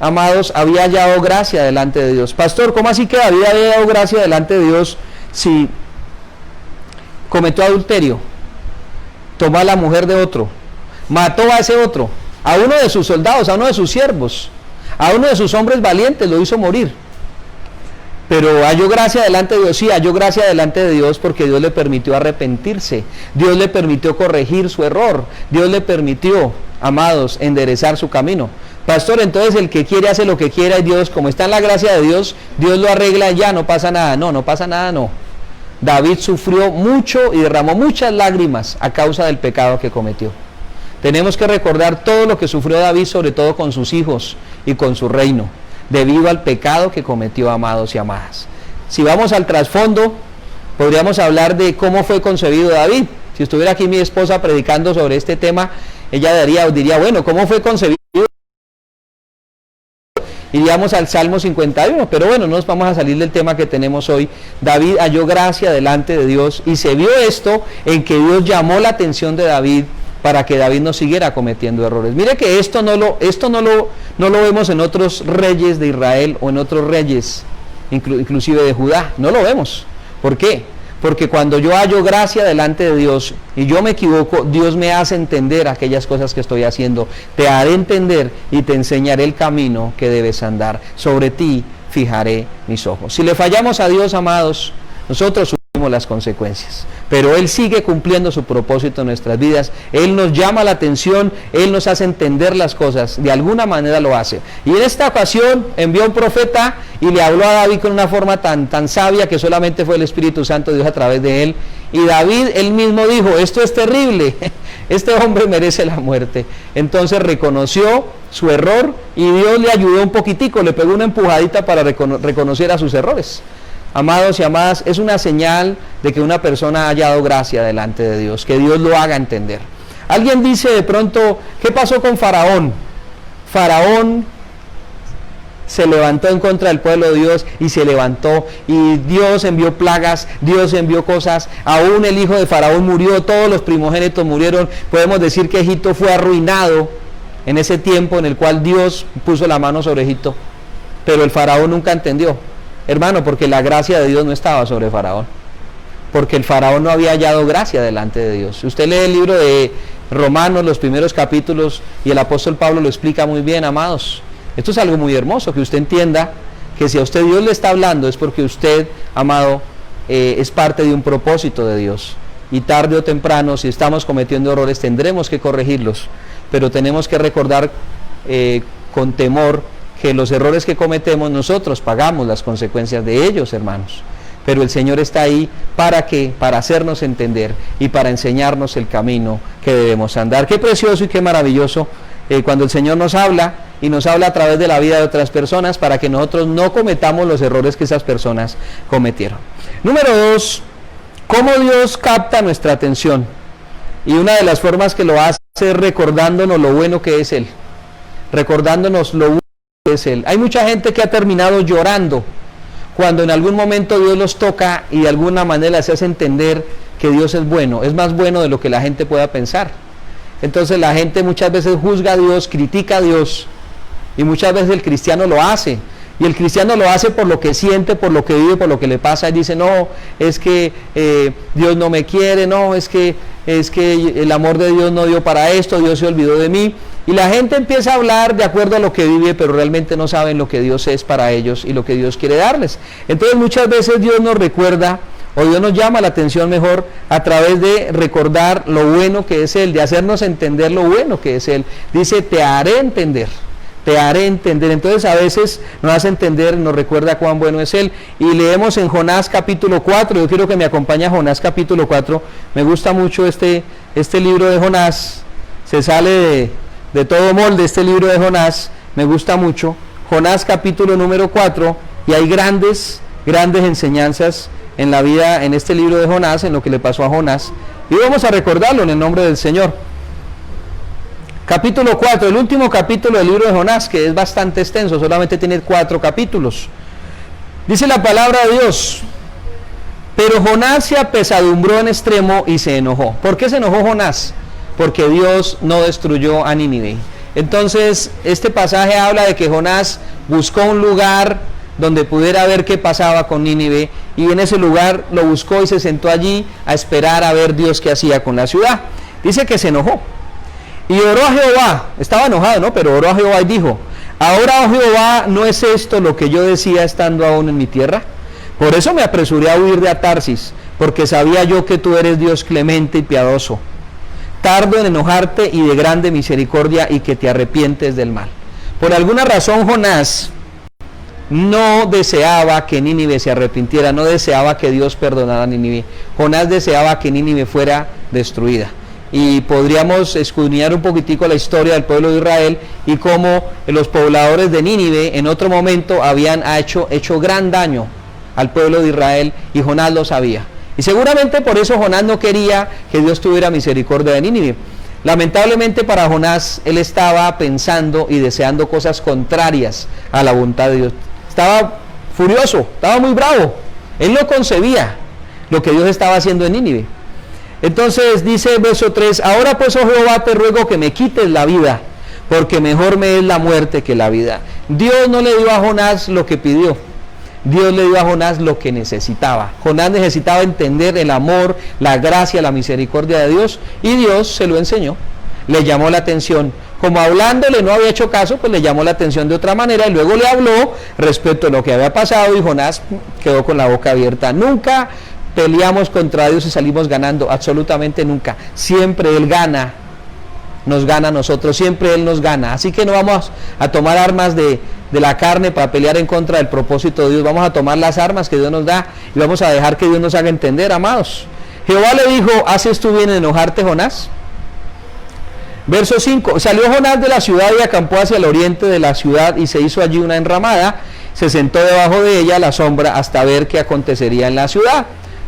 amados, había hallado gracia delante de Dios. Pastor, ¿cómo así que David había hallado gracia delante de Dios si cometió adulterio, tomó a la mujer de otro, mató a ese otro, a uno de sus soldados, a uno de sus siervos, a uno de sus hombres valientes, lo hizo morir? Pero halló gracia delante de Dios. Sí, halló gracia delante de Dios porque Dios le permitió arrepentirse, Dios le permitió corregir su error, Dios le permitió, amados, enderezar su camino. Pastor, entonces el que quiere hace lo que quiera y Dios, como está en la gracia de Dios, Dios lo arregla y ya, no pasa nada. No, no pasa nada, no. David sufrió mucho y derramó muchas lágrimas a causa del pecado que cometió. Tenemos que recordar todo lo que sufrió David, sobre todo con sus hijos y con su reino, debido al pecado que cometió, amados y amadas. Si vamos al trasfondo, podríamos hablar de cómo fue concebido David. Si estuviera aquí mi esposa predicando sobre este tema, ella diría, bueno, ¿cómo fue concebido? Iríamos al Salmo 51, pero bueno, no nos vamos a salir del tema que tenemos hoy. David halló gracia delante de Dios y se vio esto en que Dios llamó la atención de David para que David no siguiera cometiendo errores. Mire que esto no lo vemos en otros reyes de Israel o en otros reyes, inclusive de Judá, no lo vemos. ¿Por qué? Porque cuando yo hallo gracia delante de Dios y yo me equivoco, Dios me hace entender aquellas cosas que estoy haciendo. Te haré entender y te enseñaré el camino que debes andar. Sobre ti fijaré mis ojos. Si le fallamos a Dios, amados, nosotros sufrimos las consecuencias, pero Él sigue cumpliendo su propósito en nuestras vidas. Él nos llama la atención, Él nos hace entender las cosas, de alguna manera lo hace. Y en esta ocasión envió un profeta y le habló a David con una forma tan sabia que solamente fue el Espíritu Santo de Dios a través de él. Y David, él mismo dijo, esto es terrible, este hombre merece la muerte. Entonces reconoció su error y Dios le ayudó un poquitico, le pegó una empujadita para reconocer a sus errores. Amados y amadas, es una señal de que una persona ha hallado gracia delante de Dios, que Dios lo haga entender. Alguien dice de pronto, ¿qué pasó con Faraón? Faraón se levantó en contra del pueblo de Dios y se levantó y Dios envió plagas, Dios envió cosas, aún el hijo de Faraón murió, todos los primogénitos murieron. Podemos decir que Egipto fue arruinado en ese tiempo en el cual Dios puso la mano sobre Egipto, pero el Faraón nunca entendió. Hermano, porque la gracia de Dios no estaba sobre Faraón, porque el Faraón no había hallado gracia delante de Dios. Usted lee el libro de Romanos, los primeros capítulos, y el apóstol Pablo lo explica muy bien, amados. Esto es algo muy hermoso, que usted entienda que si a usted Dios le está hablando es porque usted, amado, es parte de un propósito de Dios. Y tarde o temprano, si estamos cometiendo errores, tendremos que corregirlos, pero tenemos que recordar con temor que los errores que cometemos nosotros pagamos las consecuencias de ellos, hermanos. Pero el Señor está ahí para hacernos entender y para enseñarnos el camino que debemos andar. Qué precioso y qué maravilloso cuando el Señor nos habla y nos habla a través de la vida de otras personas para que nosotros no cometamos los errores que esas personas cometieron. Número 2, ¿cómo Dios capta nuestra atención? Y una de las formas que lo hace es recordándonos lo bueno que es Él, recordándonos lo bueno que es Él. Hay mucha gente que ha terminado llorando cuando en algún momento Dios los toca y de alguna manera les hace entender que Dios es bueno, es más bueno de lo que la gente pueda pensar. Entonces la gente muchas veces juzga a Dios, critica a Dios, y muchas veces el cristiano lo hace, y el cristiano lo hace por lo que siente, por lo que vive, por lo que le pasa, y dice, no, es que Dios no me quiere, no, es que el amor de Dios no dio para esto, Dios se olvidó de mí, y la gente empieza a hablar de acuerdo a lo que vive, pero realmente no saben lo que Dios es para ellos y lo que Dios quiere darles. Entonces muchas veces Dios nos recuerda, o Dios nos llama la atención mejor a través de recordar lo bueno que es Él, de hacernos entender lo bueno que es Él. Dice, te haré entender, te haré entender. Entonces a veces nos hace entender, nos recuerda cuán bueno es Él. Y leemos en Jonás capítulo 4, yo quiero que me acompañe a Jonás capítulo 4, me gusta mucho este libro de Jonás, se sale de todo molde este libro de Jonás, me gusta mucho. Jonás capítulo número 4, y hay grandes enseñanzas en la vida, en este libro de Jonás, en lo que le pasó a Jonás, y vamos a recordarlo en el nombre del Señor. Capítulo 4, el último capítulo del libro de Jonás, que es bastante extenso, solamente tiene 4 capítulos. Dice la palabra de Dios: Pero Jonás se apesadumbró en extremo y se enojó. ¿Por qué se enojó Jonás? Porque Dios no destruyó a Nínive. Entonces, este pasaje habla de que Jonás buscó un lugar donde pudiera ver qué pasaba con Nínive, y en ese lugar lo buscó y se sentó allí a esperar a ver Dios qué hacía con la ciudad. Dice que se enojó y oró a Jehová. Estaba enojado, ¿no? Pero oró a Jehová y dijo: ahora, oh Jehová, ¿no es esto lo que yo decía estando aún en mi tierra? Por eso me apresuré a huir de Tarsis, porque sabía yo que tú eres Dios clemente y piadoso, tardo en enojarte y de grande misericordia, y que te arrepientes del mal. Por alguna razón Jonás no deseaba que Nínive se arrepintiera, no deseaba que Dios perdonara a Nínive. Jonás deseaba que Nínive fuera destruida. Y podríamos escudriñar un poquitico la historia del pueblo de Israel y cómo los pobladores de Nínive en otro momento habían hecho gran daño al pueblo de Israel, y Jonás lo sabía. Y seguramente por eso Jonás no quería que Dios tuviera misericordia de Nínive. Lamentablemente para Jonás, él estaba pensando y deseando cosas contrarias a la voluntad de Dios. Estaba furioso, estaba muy bravo. Él no concebía lo que Dios estaba haciendo en Nínive. Entonces dice el verso 3: ahora pues, oh Jehová, te ruego que me quites la vida, porque mejor me es la muerte que la vida. Dios no le dio a Jonás lo que pidió. Dios le dio a Jonás lo que necesitaba. Jonás necesitaba entender el amor, la gracia, la misericordia de Dios, y Dios se lo enseñó. Le llamó la atención. Como hablándole no había hecho caso, pues le llamó la atención de otra manera, y luego le habló respecto a lo que había pasado, y Jonás quedó con la boca abierta. Nunca peleamos contra Dios y salimos ganando, absolutamente nunca. Siempre Él gana, nos gana a nosotros, siempre Él nos gana. Así que no vamos a tomar armas de la carne para pelear en contra del propósito de Dios. Vamos a tomar las armas que Dios nos da y vamos a dejar que Dios nos haga entender, amados. Jehová le dijo: ¿haces tú bien en enojarte, Jonás? Verso 5: salió Jonás de la ciudad y acampó hacia el oriente de la ciudad, y se hizo allí una enramada, se sentó debajo de ella a la sombra hasta ver qué acontecería en la ciudad.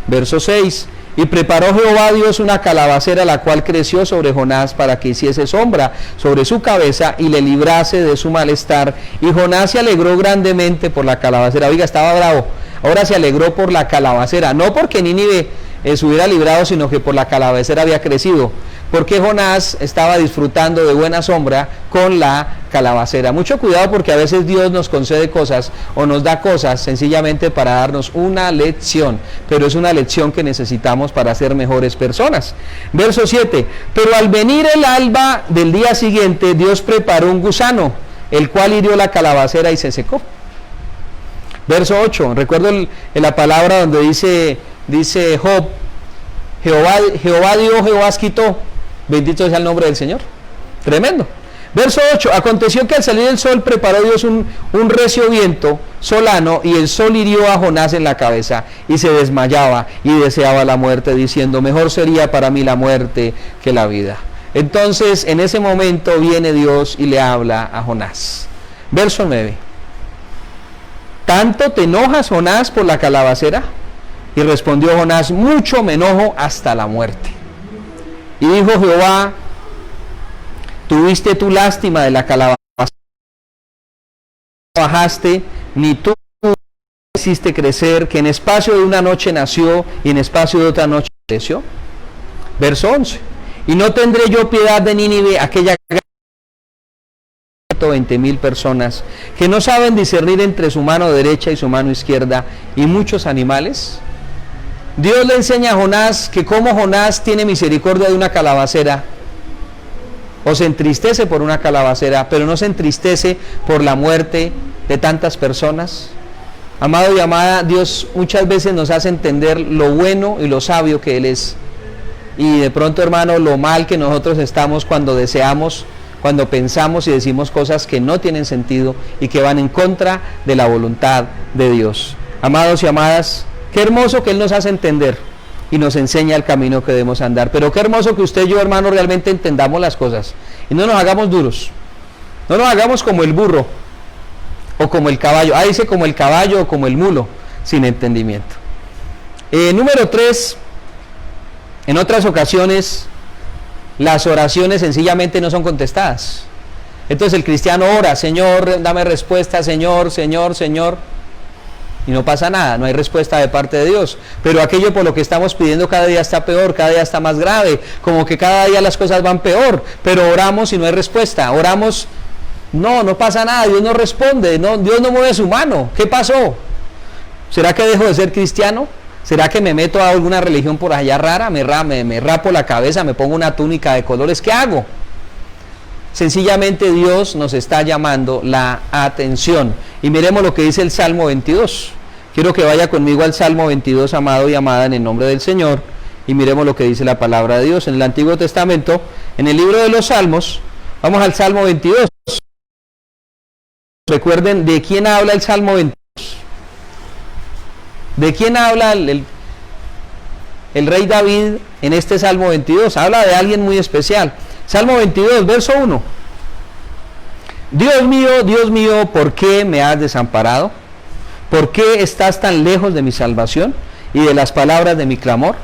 Verso 6: y preparó Jehová Dios una calabacera, la cual creció sobre Jonás para que hiciese sombra sobre su cabeza y le librase de su malestar. Y Jonás se alegró grandemente por la calabacera. Oiga, estaba bravo, ahora se alegró por la calabacera, no porque Nínive se hubiera librado, sino que por la calabacera había crecido, porque Jonás estaba disfrutando de buena sombra con la calabacera. Mucho cuidado, porque a veces Dios nos concede cosas o nos da cosas sencillamente para darnos una lección, pero es una lección que necesitamos para ser mejores personas. Verso 7: pero al venir el alba del día siguiente, Dios preparó un gusano, el cual hirió la calabacera y se secó. Verso 8: recuerdo en la palabra donde dice Job: Jehová dio, Jehová quitó, bendito sea el nombre del Señor. Tremendo. Verso 8: aconteció que al salir el sol preparó Dios un recio viento solano, y el sol hirió a Jonás en la cabeza, y se desmayaba y deseaba la muerte, diciendo: mejor sería para mí la muerte que la vida. Entonces en ese momento viene Dios y le habla a Jonás. Verso 9: ¿tanto te enojas, Jonás, por la calabacera? Y respondió Jonás: mucho me enojo hasta la muerte. Y dijo Jehová: tuviste tu lástima de la calabacera, trabajaste, ni tú hiciste crecer, que en espacio de una noche nació y en espacio de otra noche creció. Verso 11: y no tendré yo piedad de Nínive, aquella 120,000 personas que no saben discernir entre su mano derecha y su mano izquierda, y muchos animales. Dios le enseña a Jonás que como Jonás tiene misericordia de una calabacera, o se entristece por una calabacera, pero no se entristece por la muerte de tantas personas. Amado y amada, Dios muchas veces nos hace entender lo bueno y lo sabio que Él es, y de pronto, hermano, lo mal que nosotros estamos cuando deseamos, cuando pensamos y decimos cosas que no tienen sentido y que van en contra de la voluntad de Dios. Amados y amadas, qué hermoso que Él nos hace entender y nos enseña el camino que debemos andar. Pero qué hermoso que usted y yo, hermano, realmente entendamos las cosas y no nos hagamos duros, no nos hagamos como el burro o como el caballo. Dice como el caballo o como el mulo, sin entendimiento. Número 3, en otras ocasiones las oraciones sencillamente no son contestadas. Entonces el cristiano ora: Señor, dame respuesta, Señor, Señor, Señor. y no pasa nada, no hay respuesta de parte de Dios. Pero aquello por lo que estamos pidiendo cada día está peor, cada día está más grave, como que cada día las cosas van peor, pero oramos y no hay respuesta. Oramos, no pasa nada, Dios no responde, Dios no mueve su mano. ¿Qué pasó? ¿Será que dejo de ser cristiano? ¿Será que me meto a alguna religión por allá rara? ¿Me rapo la cabeza, me pongo una túnica de colores? ¿Qué hago? Sencillamente Dios nos está llamando la atención. Y miremos lo que dice el Salmo 22. Quiero que vaya conmigo al Salmo 22, amado y amada, en el nombre del Señor, y miremos lo que dice la palabra de Dios en el Antiguo Testamento, en el libro de los Salmos. Vamos al Salmo 22. Recuerden, ¿de quién habla el Salmo 22? ¿De quién habla el rey David en este Salmo 22? Habla de alguien muy especial. Salmo 22, verso 1. Dios mío, ¿por qué me has desamparado? ¿Por qué estás tan lejos de mi salvación y de las palabras de mi clamor?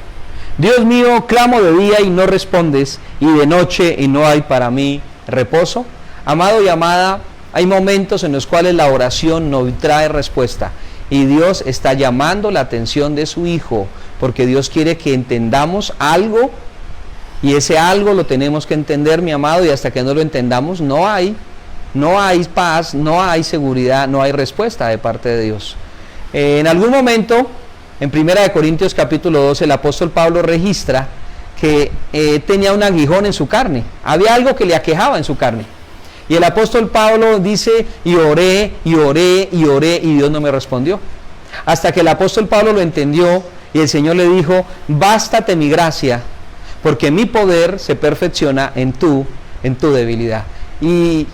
Dios mío, clamo de día y no respondes, y de noche y no hay para mí reposo. Amado y amada, hay momentos en los cuales la oración no trae respuesta, y Dios está llamando la atención de su Hijo, porque Dios quiere que entendamos algo, y ese algo lo tenemos que entender, mi amado, y hasta que no lo entendamos no hay paz, no hay seguridad, no hay respuesta de parte de Dios. En algún momento, en 1 Corintios capítulo 12, el apóstol Pablo registra que tenía un aguijón en su carne, había algo que le aquejaba en su carne. Y el apóstol Pablo dice, y oré, y Dios no me respondió. Hasta que el apóstol Pablo lo entendió, y el Señor le dijo, bástate mi gracia, porque mi poder se perfecciona en tu debilidad. Y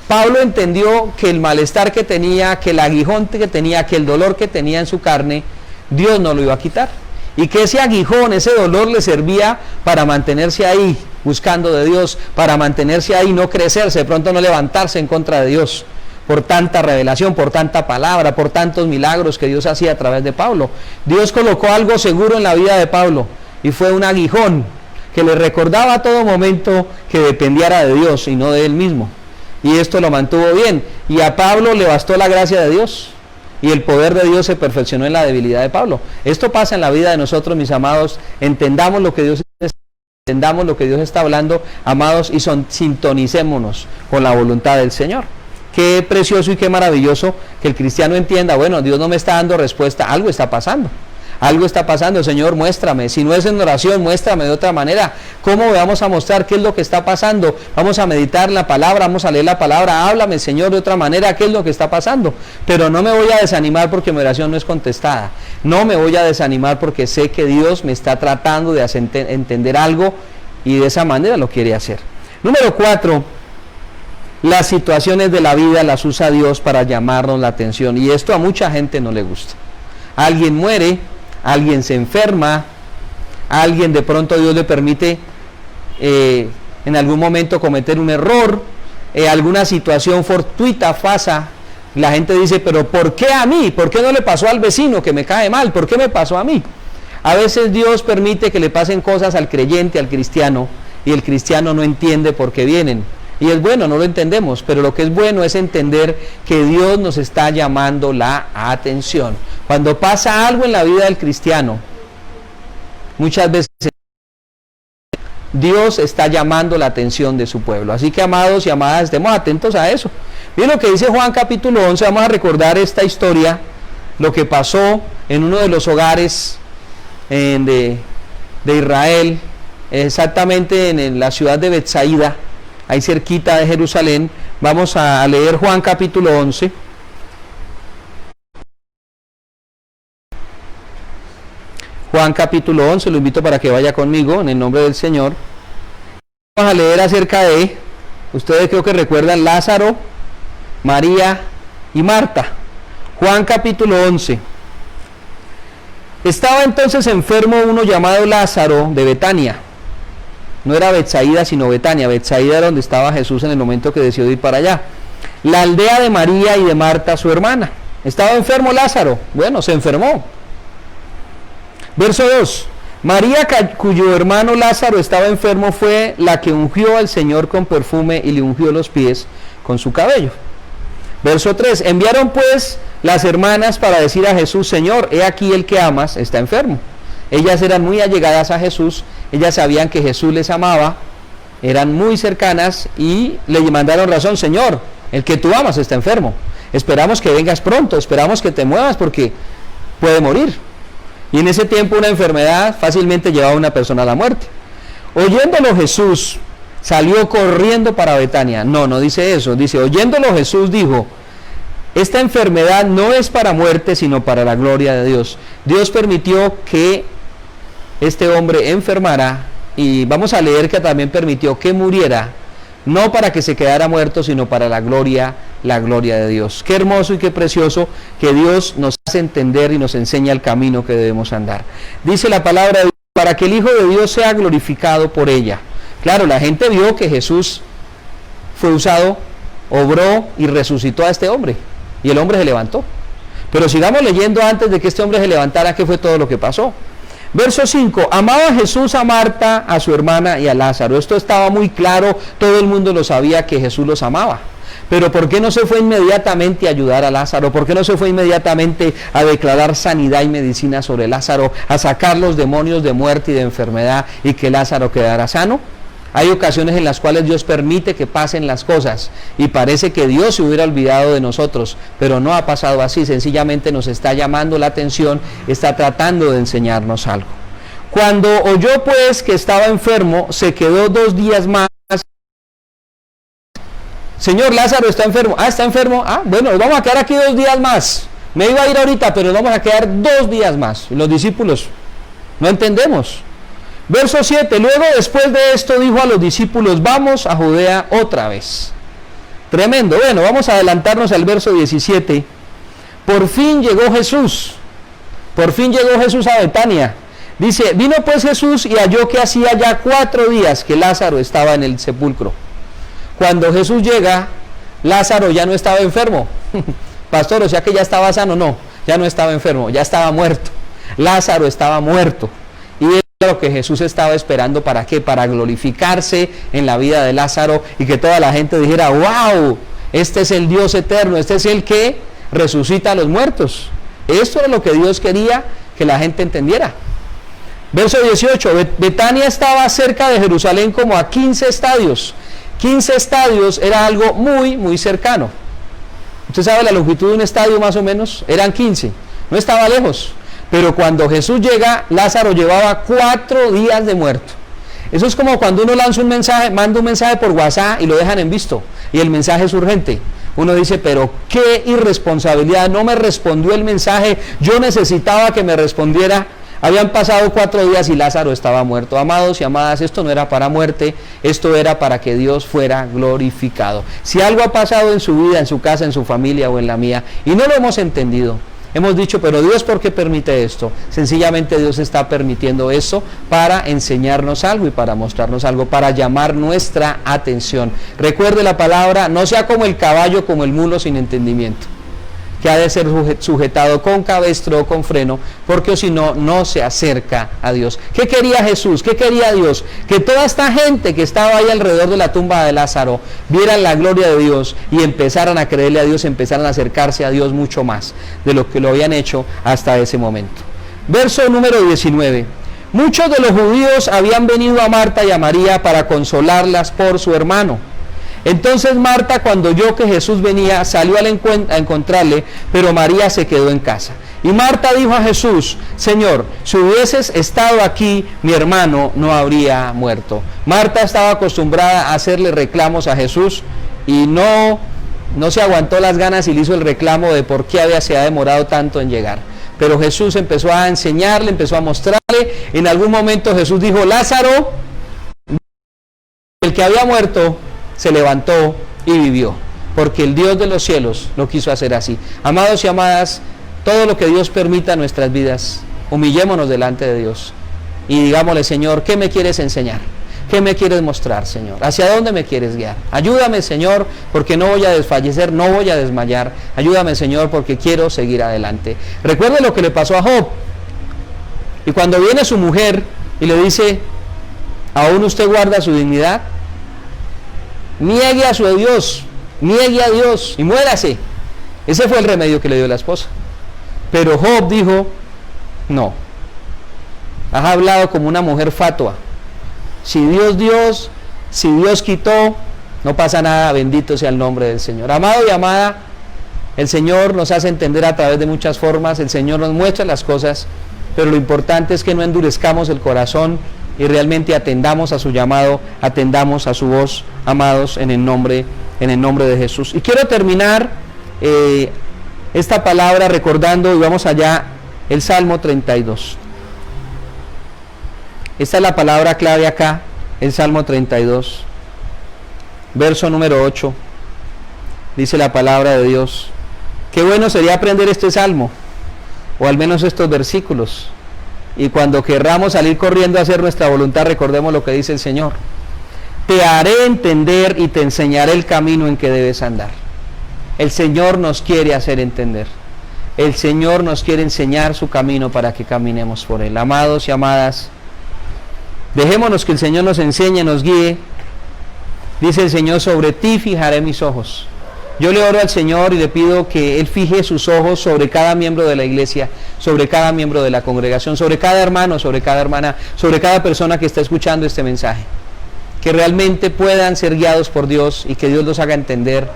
Pablo entendió que el malestar que tenía, que el aguijón que tenía, que el dolor que tenía en su carne, Dios no lo iba a quitar. Y que ese aguijón, ese dolor le servía para mantenerse ahí, buscando de Dios, para mantenerse ahí, no crecerse, de pronto no levantarse en contra de Dios, por tanta revelación, por tanta palabra, por tantos milagros que Dios hacía a través de Pablo. Dios colocó algo seguro en la vida de Pablo, y fue un aguijón que le recordaba a todo momento que dependiera de Dios y no de él mismo. Y esto lo mantuvo bien, y a Pablo le bastó la gracia de Dios, y el poder de Dios se perfeccionó en la debilidad de Pablo. Esto pasa en la vida de nosotros, mis amados. Entendamos lo que Dios está hablando, amados, y sintonicémonos con la voluntad del Señor. Qué precioso y qué maravilloso que el cristiano entienda, bueno, Dios no me está dando respuesta, algo está pasando. Algo está pasando, Señor, muéstrame. Si no es en oración, muéstrame de otra manera. ¿Cómo vamos a mostrar qué es lo que está pasando? Vamos a meditar la palabra, vamos a leer la palabra. Háblame, Señor, de otra manera, qué es lo que está pasando. Pero no me voy a desanimar porque mi oración no es contestada. No me voy a desanimar porque sé que Dios me está tratando de hacer entender algo, y de esa manera lo quiere hacer. Número 4. Las situaciones de la vida las usa Dios para llamarnos la atención, y esto a mucha gente no le gusta. Alguien muere, alguien se enferma, alguien de pronto Dios le permite en algún momento cometer un error, alguna situación fortuita pasa. La gente dice, pero ¿por qué a mí? ¿Por qué no le pasó al vecino que me cae mal? ¿Por qué me pasó a mí? A veces Dios permite que le pasen cosas al creyente, al cristiano, y el cristiano no entiende por qué vienen. Y es bueno, no lo entendemos, pero lo que es bueno es entender que Dios nos está llamando la atención. Cuando pasa algo en la vida del cristiano, muchas veces Dios está llamando la atención de su pueblo. Así que, amados y amadas, estemos atentos a eso. Miren lo que dice Juan capítulo 11, vamos a recordar esta historia, lo que pasó en uno de los hogares de Israel, exactamente en la ciudad de Betsaida, ahí cerquita de Jerusalén. Vamos a leer Juan capítulo 11. Juan capítulo 11, lo invito para que vaya conmigo en el nombre del Señor. Vamos a leer acerca de, ustedes creo que recuerdan, Lázaro, María y Marta. Juan capítulo 11. Estaba entonces enfermo uno llamado Lázaro de Betania. No era Betsaida, sino Betania. Betsaida era donde estaba Jesús en el momento que decidió ir para allá. La aldea de María y de Marta, su hermana. Estaba enfermo Lázaro. Bueno, se enfermó. Verso 2. María, cuyo hermano Lázaro estaba enfermo, fue la que ungió al Señor con perfume y le ungió los pies con su cabello. Verso 3, enviaron pues las hermanas para decir a Jesús, Señor, he aquí el que amas está enfermo. Ellas eran muy allegadas a Jesús, ellas sabían que Jesús les amaba, eran muy cercanas y le mandaron razón, Señor, el que tú amas está enfermo. Esperamos que vengas pronto, esperamos que te muevas porque puede morir. Y en ese tiempo una enfermedad fácilmente llevaba a una persona a la muerte. Oyéndolo Jesús, salió corriendo para Betania. No dice eso, dice, oyéndolo Jesús dijo, esta enfermedad no es para muerte, sino para la gloria de Dios. Dios permitió que este hombre enfermara, y vamos a leer que también permitió que muriera, no para que se quedara muerto, sino para la gloria de Dios. Qué hermoso y qué precioso que Dios nos hace entender y nos enseña el camino que debemos andar. Dice la palabra de Dios, para que el Hijo de Dios sea glorificado por ella. Claro, la gente vio que Jesús fue usado, obró y resucitó a este hombre, y el hombre se levantó. Pero sigamos leyendo antes de que este hombre se levantara, qué fue todo lo que pasó. Verso 5, amaba Jesús a Marta, a su hermana y a Lázaro. Esto estaba muy claro, todo el mundo lo sabía que Jesús los amaba. Pero ¿por qué no se fue inmediatamente a ayudar a Lázaro? ¿Por qué no se fue inmediatamente a declarar sanidad y medicina sobre Lázaro, a sacar los demonios de muerte y de enfermedad y que Lázaro quedara sano? Hay ocasiones en las cuales Dios permite que pasen las cosas y parece que Dios se hubiera olvidado de nosotros, pero no ha pasado así, sencillamente nos está llamando la atención, está tratando de enseñarnos algo. Cuando oyó pues que estaba enfermo, se quedó 2 días más. Señor, Lázaro está enfermo. Está enfermo. Bueno, vamos a quedar aquí 2 días más. Me iba a ir ahorita, pero vamos a quedar 2 días más. Y los discípulos no entendemos. Verso 7, luego después de esto dijo a los discípulos, vamos a Judea otra vez. Tremendo. Bueno, vamos a adelantarnos al verso 17. Por fin llegó Jesús a Betania. Dice, vino pues Jesús y halló que hacía ya 4 días que Lázaro estaba en el sepulcro. Cuando Jesús llega, Lázaro ya no estaba enfermo. Pastor, o sea que ya estaba sano. No, ya no estaba enfermo, ya estaba muerto. Lázaro estaba muerto. Y lo que Jesús estaba esperando, ¿para qué? Para glorificarse en la vida de Lázaro y que toda la gente dijera, wow, este es el Dios eterno, este es el que resucita a los muertos. Esto era lo que Dios quería que la gente entendiera. Verso 18, Betania estaba cerca de Jerusalén como a 15 estadios. 15 estadios era algo muy, muy cercano. ¿Usted sabe la longitud de un estadio más o menos? Eran 15, no estaba lejos. Pero cuando Jesús llega, Lázaro llevaba 4 días de muerto. Eso es como cuando uno lanza un mensaje, manda un mensaje por WhatsApp y lo dejan en visto. Y el mensaje es urgente. Uno dice, pero qué irresponsabilidad, no me respondió el mensaje, yo necesitaba que me respondiera. Habían pasado 4 días y Lázaro estaba muerto. Amados y amadas, esto no era para muerte, esto era para que Dios fuera glorificado. Si algo ha pasado en su vida, en su casa, en su familia o en la mía, y no lo hemos entendido, hemos dicho, pero Dios, ¿por qué permite esto? Sencillamente Dios está permitiendo eso para enseñarnos algo y para mostrarnos algo, para llamar nuestra atención. Recuerde la palabra, no sea como el caballo, como el mulo sin entendimiento, que ha de ser sujetado con cabestro o con freno, porque o si no, no se acerca a Dios. ¿Qué quería Jesús? ¿Qué quería Dios? Que toda esta gente que estaba ahí alrededor de la tumba de Lázaro vieran la gloria de Dios y empezaran a creerle a Dios, empezaran a acercarse a Dios mucho más de lo que lo habían hecho hasta ese momento. Verso número 19. Muchos de los judíos habían venido a Marta y a María para consolarlas por su hermano. Entonces Marta, cuando oyó que Jesús venía, salió a encontrarle, pero María se quedó en casa. Y Marta dijo a Jesús, Señor, si hubieses estado aquí, mi hermano no habría muerto. Marta estaba acostumbrada a hacerle reclamos a Jesús y no se aguantó las ganas y le hizo el reclamo de por qué se ha demorado tanto en llegar. Pero Jesús empezó a enseñarle, empezó a mostrarle. En algún momento Jesús dijo, Lázaro, el que había muerto, se levantó y vivió, porque el Dios de los cielos lo quiso hacer así. Amados y amadas, todo lo que Dios permita en nuestras vidas, humillémonos delante de Dios y digámosle, Señor, ¿qué me quieres enseñar? ¿Qué me quieres mostrar, Señor? ¿Hacia dónde me quieres guiar? Ayúdame, Señor, porque no voy a desfallecer, no voy a desmayar. Ayúdame, Señor, porque quiero seguir adelante. Recuerde lo que le pasó a Job. Y cuando viene su mujer y le dice, ¿aún usted guarda su dignidad? Niegue a su Dios, niegue a Dios y muérase. Ese fue el remedio que le dio la esposa. Pero Job dijo, no, has hablado como una mujer fatua. Si Dios quitó, no pasa nada, bendito sea el nombre del Señor. Amado y amada, el Señor nos hace entender a través de muchas formas, el Señor nos muestra las cosas, pero lo importante es que no endurezcamos el corazón y realmente atendamos a su llamado, atendamos a su voz, amados, en el nombre de Jesús. Y quiero terminar esta palabra recordando, y vamos allá, el Salmo 32. Esta es la palabra clave acá, el Salmo 32, verso número 8, dice la palabra de Dios. Qué bueno sería aprender este salmo, o al menos estos versículos, y cuando querramos salir corriendo a hacer nuestra voluntad, recordemos lo que dice el Señor. Te haré entender y te enseñaré el camino en que debes andar. El Señor nos quiere hacer entender. El Señor nos quiere enseñar su camino para que caminemos por él. Amados y amadas, dejémonos que el Señor nos enseñe, nos guíe. Dice el Señor, sobre ti fijaré mis ojos. Yo le oro al Señor y le pido que Él fije sus ojos sobre cada miembro de la iglesia, sobre cada miembro de la congregación, sobre cada hermano, sobre cada hermana, sobre cada persona que está escuchando este mensaje. Que realmente puedan ser guiados por Dios y que Dios los haga entender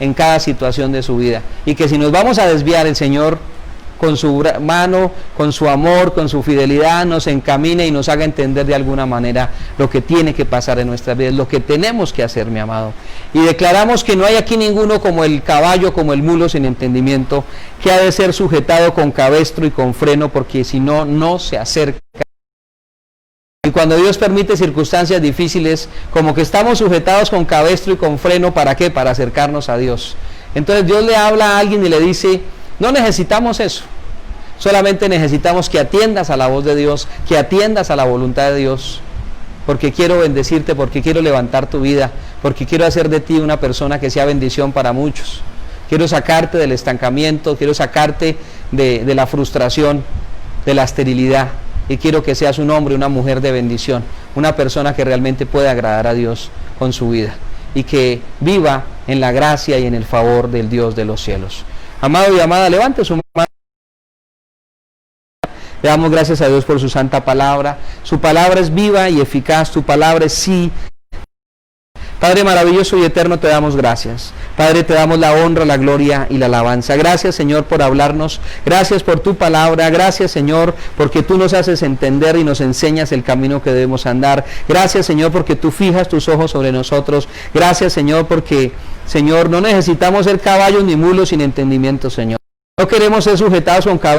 en cada situación de su vida. Y que si nos vamos a desviar, el Señor con su mano, con su amor, con su fidelidad, nos encamine y nos haga entender de alguna manera lo que tiene que pasar en nuestras vidas, lo que tenemos que hacer, mi amado. Y declaramos que no hay aquí ninguno como el caballo, como el mulo sin entendimiento, que ha de ser sujetado con cabestro y con freno, porque si no, no se acerca. Y cuando Dios permite circunstancias difíciles, como que estamos sujetados con cabestro y con freno, ¿para qué? Para acercarnos a Dios. Entonces Dios le habla a alguien y le dice, no necesitamos eso, solamente necesitamos que atiendas a la voz de Dios, que atiendas a la voluntad de Dios, porque quiero bendecirte, porque quiero levantar tu vida, porque quiero hacer de ti una persona que sea bendición para muchos. Quiero sacarte del estancamiento, quiero sacarte de la frustración, de la esterilidad, y quiero que seas un hombre, una mujer de bendición, una persona que realmente pueda agradar a Dios con su vida, y que viva en la gracia y en el favor del Dios de los cielos. Amado y amada, levante su mano. Le damos gracias a Dios por su santa palabra. Su palabra es viva y eficaz, tu palabra es sí. Padre maravilloso y eterno, te damos gracias. Padre, te damos la honra, la gloria y la alabanza. Gracias, Señor, por hablarnos. Gracias por tu palabra. Gracias, Señor, porque tú nos haces entender y nos enseñas el camino que debemos andar. Gracias, Señor, porque tú fijas tus ojos sobre nosotros. Gracias, Señor, porque, Señor, no necesitamos ser caballos ni mulos sin entendimiento, Señor. No queremos ser sujetados con cabello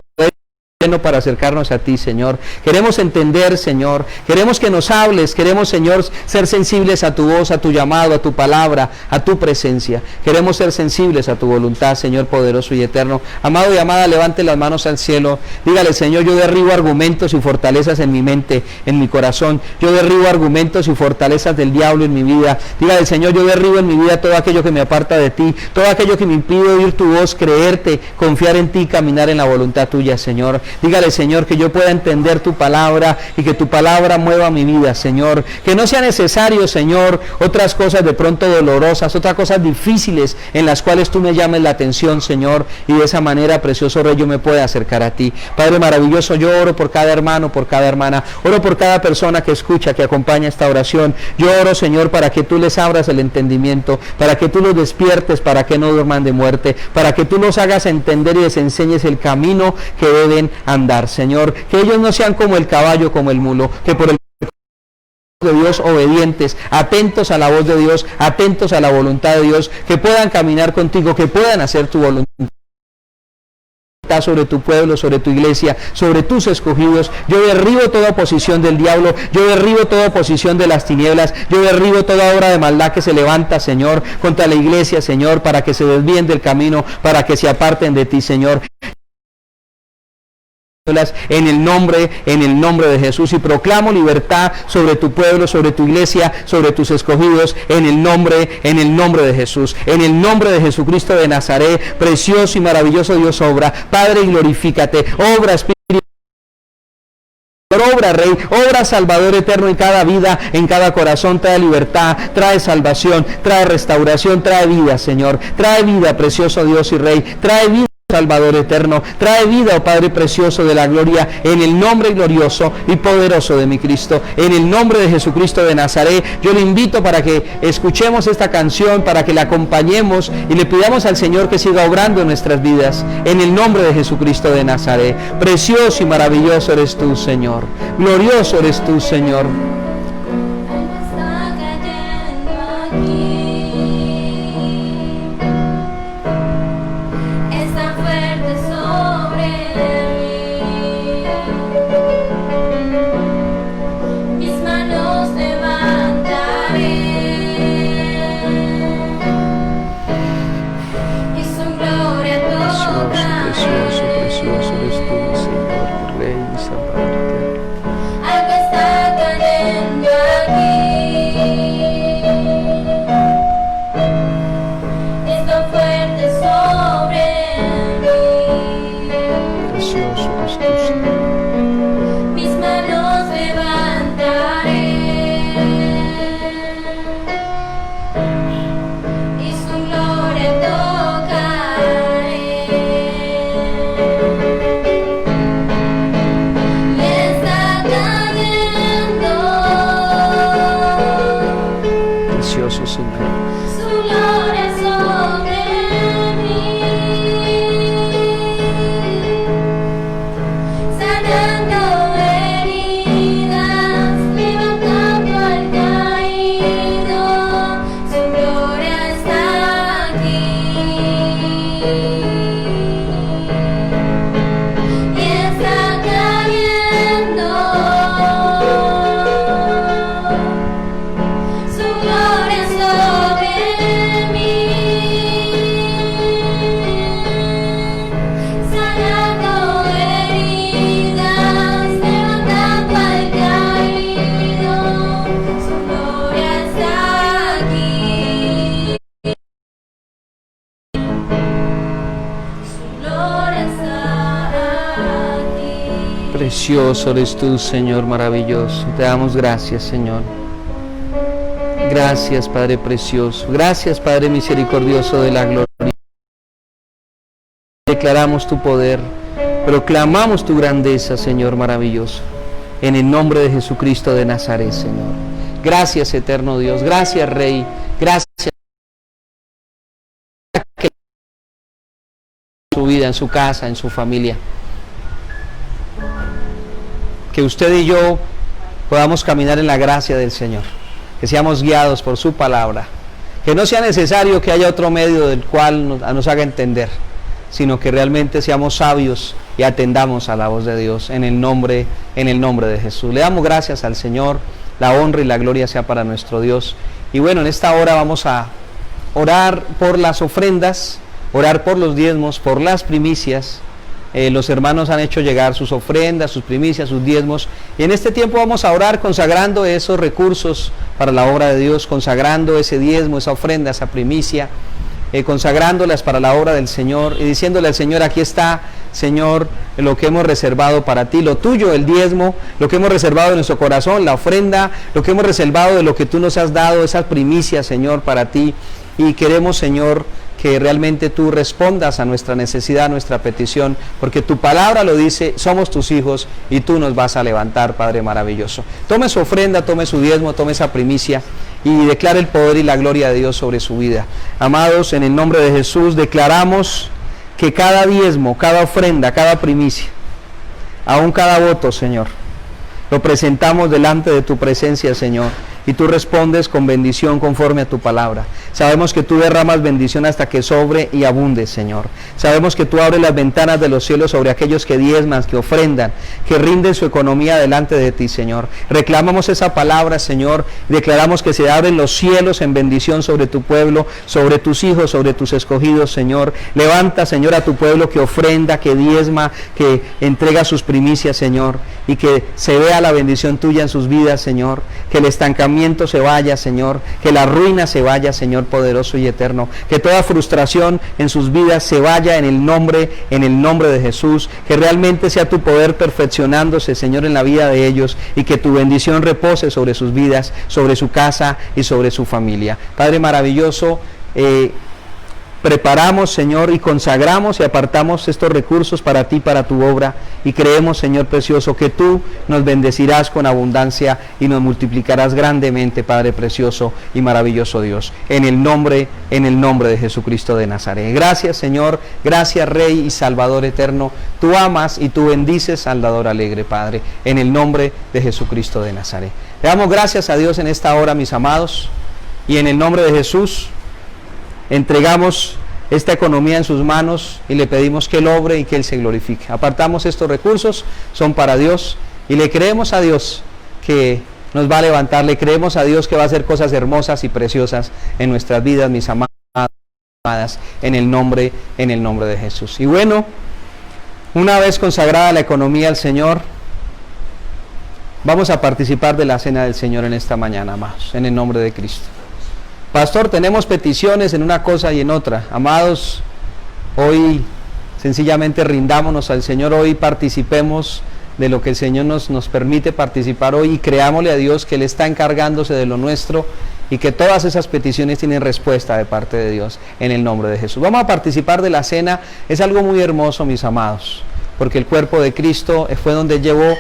para acercarnos a ti, Señor. Queremos entender, Señor. Queremos que nos hables. Queremos, Señor, ser sensibles a tu voz, a tu llamado, a tu palabra, a tu presencia. Queremos ser sensibles a tu voluntad, Señor poderoso y eterno. Amado y amada, levante las manos al cielo. Dígale, Señor, yo derribo argumentos y fortalezas en mi mente, en mi corazón. Yo derribo argumentos y fortalezas del diablo en mi vida. Dígale, Señor, yo derribo en mi vida todo aquello que me aparta de ti, todo aquello que me impide oír tu voz, creerte, confiar en ti, caminar en la voluntad tuya, Señor. Dígale, Señor, que yo pueda entender tu palabra y que tu palabra mueva mi vida, Señor. Que no sea necesario, Señor, otras cosas de pronto dolorosas, otras cosas difíciles en las cuales tú me llames la atención, Señor, y de esa manera, precioso Rey, yo me pueda acercar a ti. Padre maravilloso, yo oro por cada hermano, por cada hermana, oro por cada persona que escucha, que acompaña esta oración. Yo oro, Señor, para que tú les abras el entendimiento, para que tú los despiertes, para que no duerman de muerte, para que tú los hagas entender y les enseñes el camino que deben andar, Señor, que ellos no sean como el caballo, como el mulo, que por el de Dios obedientes, atentos a la voz de Dios, atentos a la voluntad de Dios, que puedan caminar contigo, que puedan hacer tu voluntad sobre tu pueblo, sobre tu iglesia, sobre tus escogidos. Yo derribo toda oposición del diablo, yo derribo toda oposición de las tinieblas, yo derribo toda obra de maldad que se levanta, Señor, contra la iglesia, Señor, para que se desvíen del camino, para que se aparten de ti, Señor. En el nombre de Jesús, y proclamo libertad sobre tu pueblo, sobre tu iglesia, sobre tus escogidos, en el nombre de Jesús, en el nombre de Jesucristo de Nazaret. Precioso y maravilloso Dios, obra, Padre, y glorifícate, obra, Espíritu, obra, Rey, obra, Salvador eterno, en cada vida, en cada corazón. Trae libertad, trae salvación, trae restauración, trae vida, Señor. Trae vida, precioso Dios y Rey. Trae vida, Salvador eterno, trae vida, oh Padre precioso de la gloria, en el nombre glorioso y poderoso de mi Cristo, en el nombre de Jesucristo de Nazaret. Yo le invito para que escuchemos esta canción, para que la acompañemos y le pidamos al Señor que siga obrando en nuestras vidas, en el nombre de Jesucristo de Nazaret. Precioso y maravilloso eres tú, Señor, glorioso eres tú, Señor. Precioso eres tú, Señor, maravilloso. Te damos gracias, Señor. Gracias, Padre precioso. Gracias, Padre misericordioso de la gloria. Declaramos tu poder, proclamamos tu grandeza, Señor maravilloso. En el nombre de Jesucristo de Nazaret, Señor. Gracias, eterno Dios. Gracias, Rey. Gracias. En su vida, en su casa, en su familia. Que usted y yo podamos caminar en la gracia del Señor, que seamos guiados por su palabra, que no sea necesario que haya otro medio del cual nos haga entender, sino que realmente seamos sabios y atendamos a la voz de Dios en el nombre de Jesús. Le damos gracias al Señor, la honra y la gloria sea para nuestro Dios. Y bueno, en esta hora vamos a orar por las ofrendas, orar por los diezmos, por las primicias. Los hermanos han hecho llegar sus ofrendas, sus primicias, sus diezmos, y en este tiempo vamos a orar consagrando esos recursos para la obra de Dios, consagrando ese diezmo, esa ofrenda, esa primicia, consagrándolas para la obra del Señor y diciéndole al Señor: aquí está, Señor, lo que hemos reservado para ti, lo tuyo, el diezmo, lo que hemos reservado en nuestro corazón, la ofrenda, lo que hemos reservado de lo que tú nos has dado, esa primicia, Señor, para ti. Y queremos, Señor, que realmente tú respondas a nuestra necesidad, a nuestra petición, porque tu palabra lo dice, somos tus hijos y tú nos vas a levantar, Padre maravilloso. Tome su ofrenda, tome su diezmo, tome esa primicia y declare el poder y la gloria de Dios sobre su vida. Amados, en el nombre de Jesús declaramos que cada diezmo, cada ofrenda, cada primicia, aún cada voto, Señor, lo presentamos delante de tu presencia, Señor, y tú respondes con bendición conforme a tu palabra. Sabemos que tú derramas bendición hasta que sobre y abunde, Señor. Sabemos que tú abres las ventanas de los cielos sobre aquellos que diezman, que ofrendan, que rinden su economía delante de ti, Señor. Reclamamos esa palabra, Señor, y declaramos que se abren los cielos en bendición sobre tu pueblo, sobre tus hijos, sobre tus escogidos, Señor. Levanta, Señor, a tu pueblo que ofrenda, que diezma, que entrega sus primicias, Señor. y que se vea la bendición tuya en sus vidas, Señor. Que el estancamiento se vaya, Señor. Que la ruina se vaya, Señor poderoso y eterno. Que toda frustración en sus vidas se vaya en el nombre de Jesús. Que realmente sea tu poder perfeccionándose, Señor, en la vida de ellos, y que tu bendición repose sobre sus vidas, sobre su casa y sobre su familia. Padre maravilloso, preparamos, Señor, y consagramos y apartamos estos recursos para ti, para tu obra, y creemos, Señor precioso, que tú nos bendecirás con abundancia y nos multiplicarás grandemente, Padre precioso y maravilloso Dios, en el nombre de Jesucristo de Nazaret. Gracias, Señor, gracias, Rey y Salvador eterno. Tú amas y tú bendices al dador alegre, Padre, en el nombre de Jesucristo de Nazaret. Le damos gracias a Dios en esta hora, mis amados, y en el nombre de Jesús entregamos esta economía en sus manos y le pedimos que Él obre y que Él se glorifique. Apartamos estos recursos, son para Dios, y le creemos a Dios que nos va a levantar, le creemos a Dios que va a hacer cosas hermosas y preciosas en nuestras vidas, mis amadas, en el nombre de Jesús. Y bueno, una vez consagrada la economía al Señor, vamos a participar de la cena del Señor en esta mañana, amados, en el nombre de Cristo. Pastor, tenemos peticiones en una cosa y en otra. Amados, hoy sencillamente rindámonos al Señor, hoy participemos de lo que el Señor nos permite participar hoy, y creámosle a Dios que Él está encargándose de lo nuestro y que todas esas peticiones tienen respuesta de parte de Dios en el nombre de Jesús. Vamos a participar de la cena. Es algo muy hermoso, mis amados, porque el cuerpo de Cristo fue donde llevó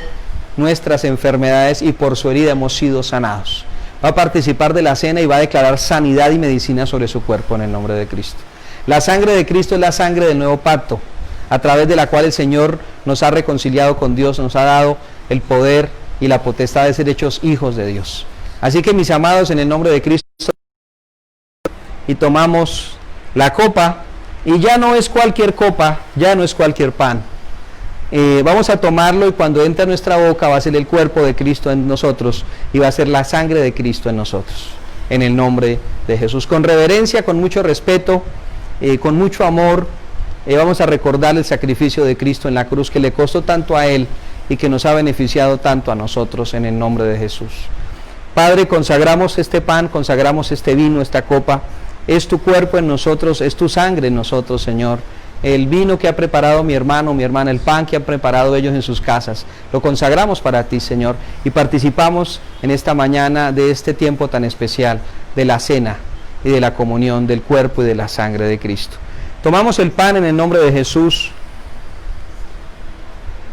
nuestras enfermedades y por su herida hemos sido sanados. Va a participar de la cena y va a declarar sanidad y medicina sobre su cuerpo en el nombre de Cristo. La sangre de Cristo es la sangre del nuevo pacto, a través de la cual el Señor nos ha reconciliado con Dios, nos ha dado el poder y la potestad de ser hechos hijos de Dios. Así que, mis amados, en el nombre de Cristo, y tomamos la copa, y ya no es cualquier copa, ya no es cualquier pan. Vamos a tomarlo, y cuando entre a nuestra boca va a ser el cuerpo de Cristo en nosotros y va a ser la sangre de Cristo en nosotros, en el nombre de Jesús. Con reverencia, con mucho respeto, con mucho amor, vamos a recordar el sacrificio de Cristo en la cruz, que le costó tanto a Él y que nos ha beneficiado tanto a nosotros, en el nombre de Jesús. Padre, consagramos este pan, consagramos este vino, esta copa. Es tu cuerpo en nosotros, es tu sangre en nosotros, Señor. El vino que ha preparado mi hermano, mi hermana, el pan que han preparado ellos en sus casas, lo consagramos para ti, Señor, y participamos en esta mañana de este tiempo tan especial, de la cena y de la comunión del cuerpo y de la sangre de Cristo. Tomamos el pan en el nombre de Jesús,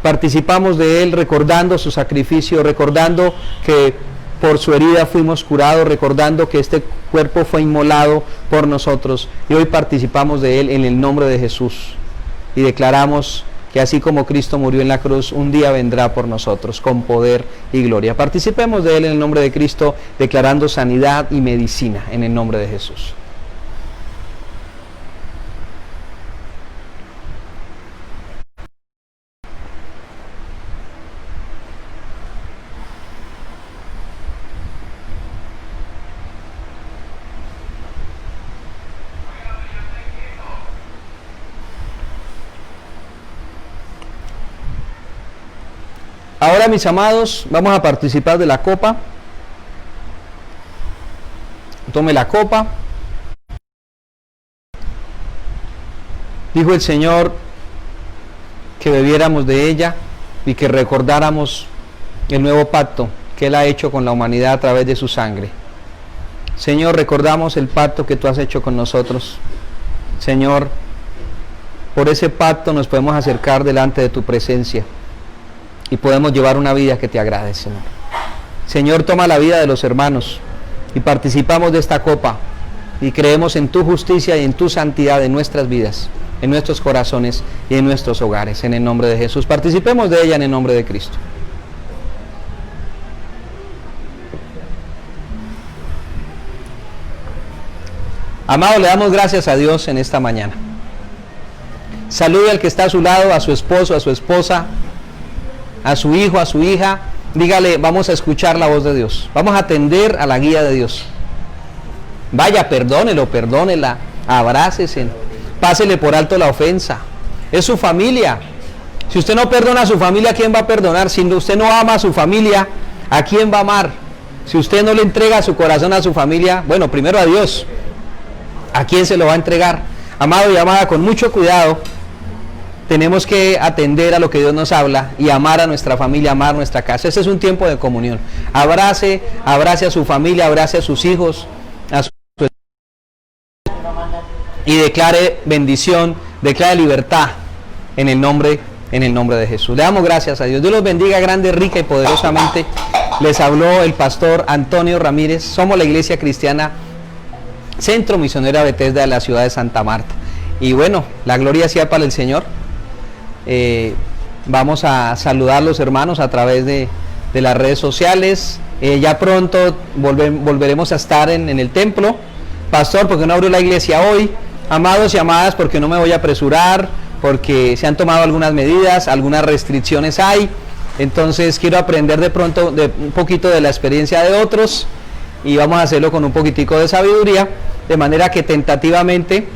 participamos de Él recordando su sacrificio, recordando que por su herida fuimos curados, recordando que este cuerpo fue inmolado por nosotros, y hoy participamos de Él en el nombre de Jesús y declaramos que así como Cristo murió en la cruz, un día vendrá por nosotros con poder y gloria. Participemos de Él en el nombre de Cristo, declarando sanidad y medicina en el nombre de Jesús. Ahora, mis amados, vamos a participar de la copa. Tome la copa. Dijo el Señor que bebiéramos de ella y que recordáramos el nuevo pacto que Él ha hecho con la humanidad a través de su sangre. Señor, recordamos el pacto que tú has hecho con nosotros. Señor, por ese pacto nos podemos acercar delante de tu presencia y podemos llevar una vida que te agrade, Señor. Señor, toma la vida de los hermanos y participamos de esta copa y creemos en tu justicia y en tu santidad en nuestras vidas, en nuestros corazones y en nuestros hogares, en el nombre de Jesús. Participemos de ella en el nombre de Cristo. Amado, le damos gracias a Dios en esta mañana. Salude al que está a su lado, a su esposo, a su esposa, a su hijo, a su hija. Dígale, vamos a escuchar la voz de Dios, vamos a atender a la guía de Dios. Vaya, perdónelo, perdónela, abrácese, pásele por alto la ofensa. Es su familia, Si usted no perdona a su familia, ¿a quién va a perdonar? Si usted no ama a su familia, ¿a quién va a amar? Si usted no le entrega su corazón a su familia, bueno, primero a Dios, ¿a quién se lo va a entregar? Amado y amada, con mucho cuidado, tenemos que atender a lo que Dios nos habla y amar a nuestra familia, amar nuestra casa. Ese es un tiempo de comunión. Abrace a su familia, abrace a sus hijos, a su y declare bendición, declare libertad en el nombre de Jesús. Le damos gracias a Dios. Dios los bendiga grande, rica y poderosamente. Les habló el pastor Antonio Ramírez. Somos la Iglesia Cristiana Centro Misionera Bethesda de la ciudad de Santa Marta. Y bueno, la gloria sea para el Señor. Vamos a saludar a los hermanos a través de las redes sociales. Ya pronto volveremos a estar en el templo. Pastor, ¿por qué no abrió la iglesia hoy? Amados y amadas, porque no me voy a apresurar, porque se han tomado algunas medidas, algunas restricciones hay. Entonces quiero aprender de pronto un poquito de la experiencia de otros y vamos a hacerlo con un poquitico de sabiduría, de manera que tentativamente,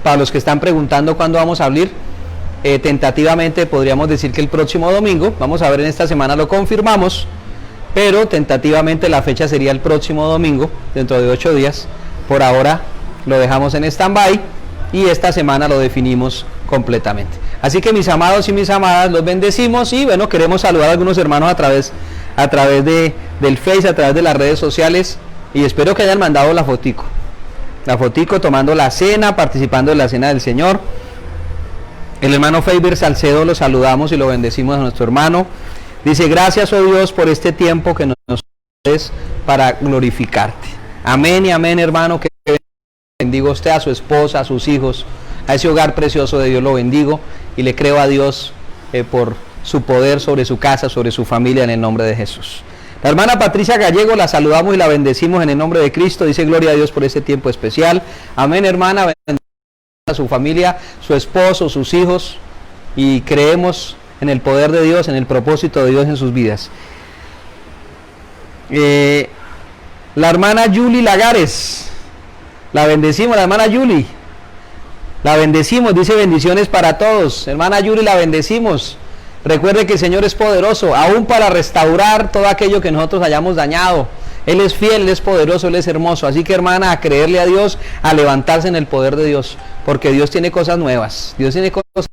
para los que están preguntando cuándo vamos a abrir, tentativamente podríamos decir que el próximo domingo. Vamos a ver, en esta semana lo confirmamos, pero tentativamente la fecha sería el próximo domingo, dentro de 8 días. Por ahora lo dejamos en stand-by y esta semana lo definimos completamente. Así que mis amados y mis amadas, los bendecimos y bueno, queremos saludar a algunos hermanos a través del Face, a través de las redes sociales, y espero que hayan mandado la fotico tomando la cena, participando de la cena del Señor. El hermano Faber Salcedo lo saludamos y lo bendecimos a nuestro hermano. Dice: gracias, oh Dios, por este tiempo que nos des para glorificarte. Amén y amén, hermano. Que bendigo a usted, a su esposa, a sus hijos, a ese hogar precioso de Dios lo bendigo y le creo a Dios por su poder sobre su casa, sobre su familia, en el nombre de Jesús. La hermana Patricia Gallego la saludamos y la bendecimos en el nombre de Cristo. Dice: gloria a Dios por este tiempo especial. Amén, hermana. Bendecimos a su familia, su esposo, sus hijos, y creemos en el poder de Dios, en el propósito de Dios en sus vidas. La hermana Yuli Lagares, la bendecimos, la hermana Yuli, la bendecimos, dice: bendiciones para todos. Hermana Yuli, la bendecimos. Recuerde que el Señor es poderoso, aún para restaurar todo aquello que nosotros hayamos dañado. Él es fiel, Él es poderoso, Él es hermoso. Así que, hermana, a creerle a Dios, a levantarse en el poder de Dios, porque Dios tiene cosas nuevas. Dios tiene cosas.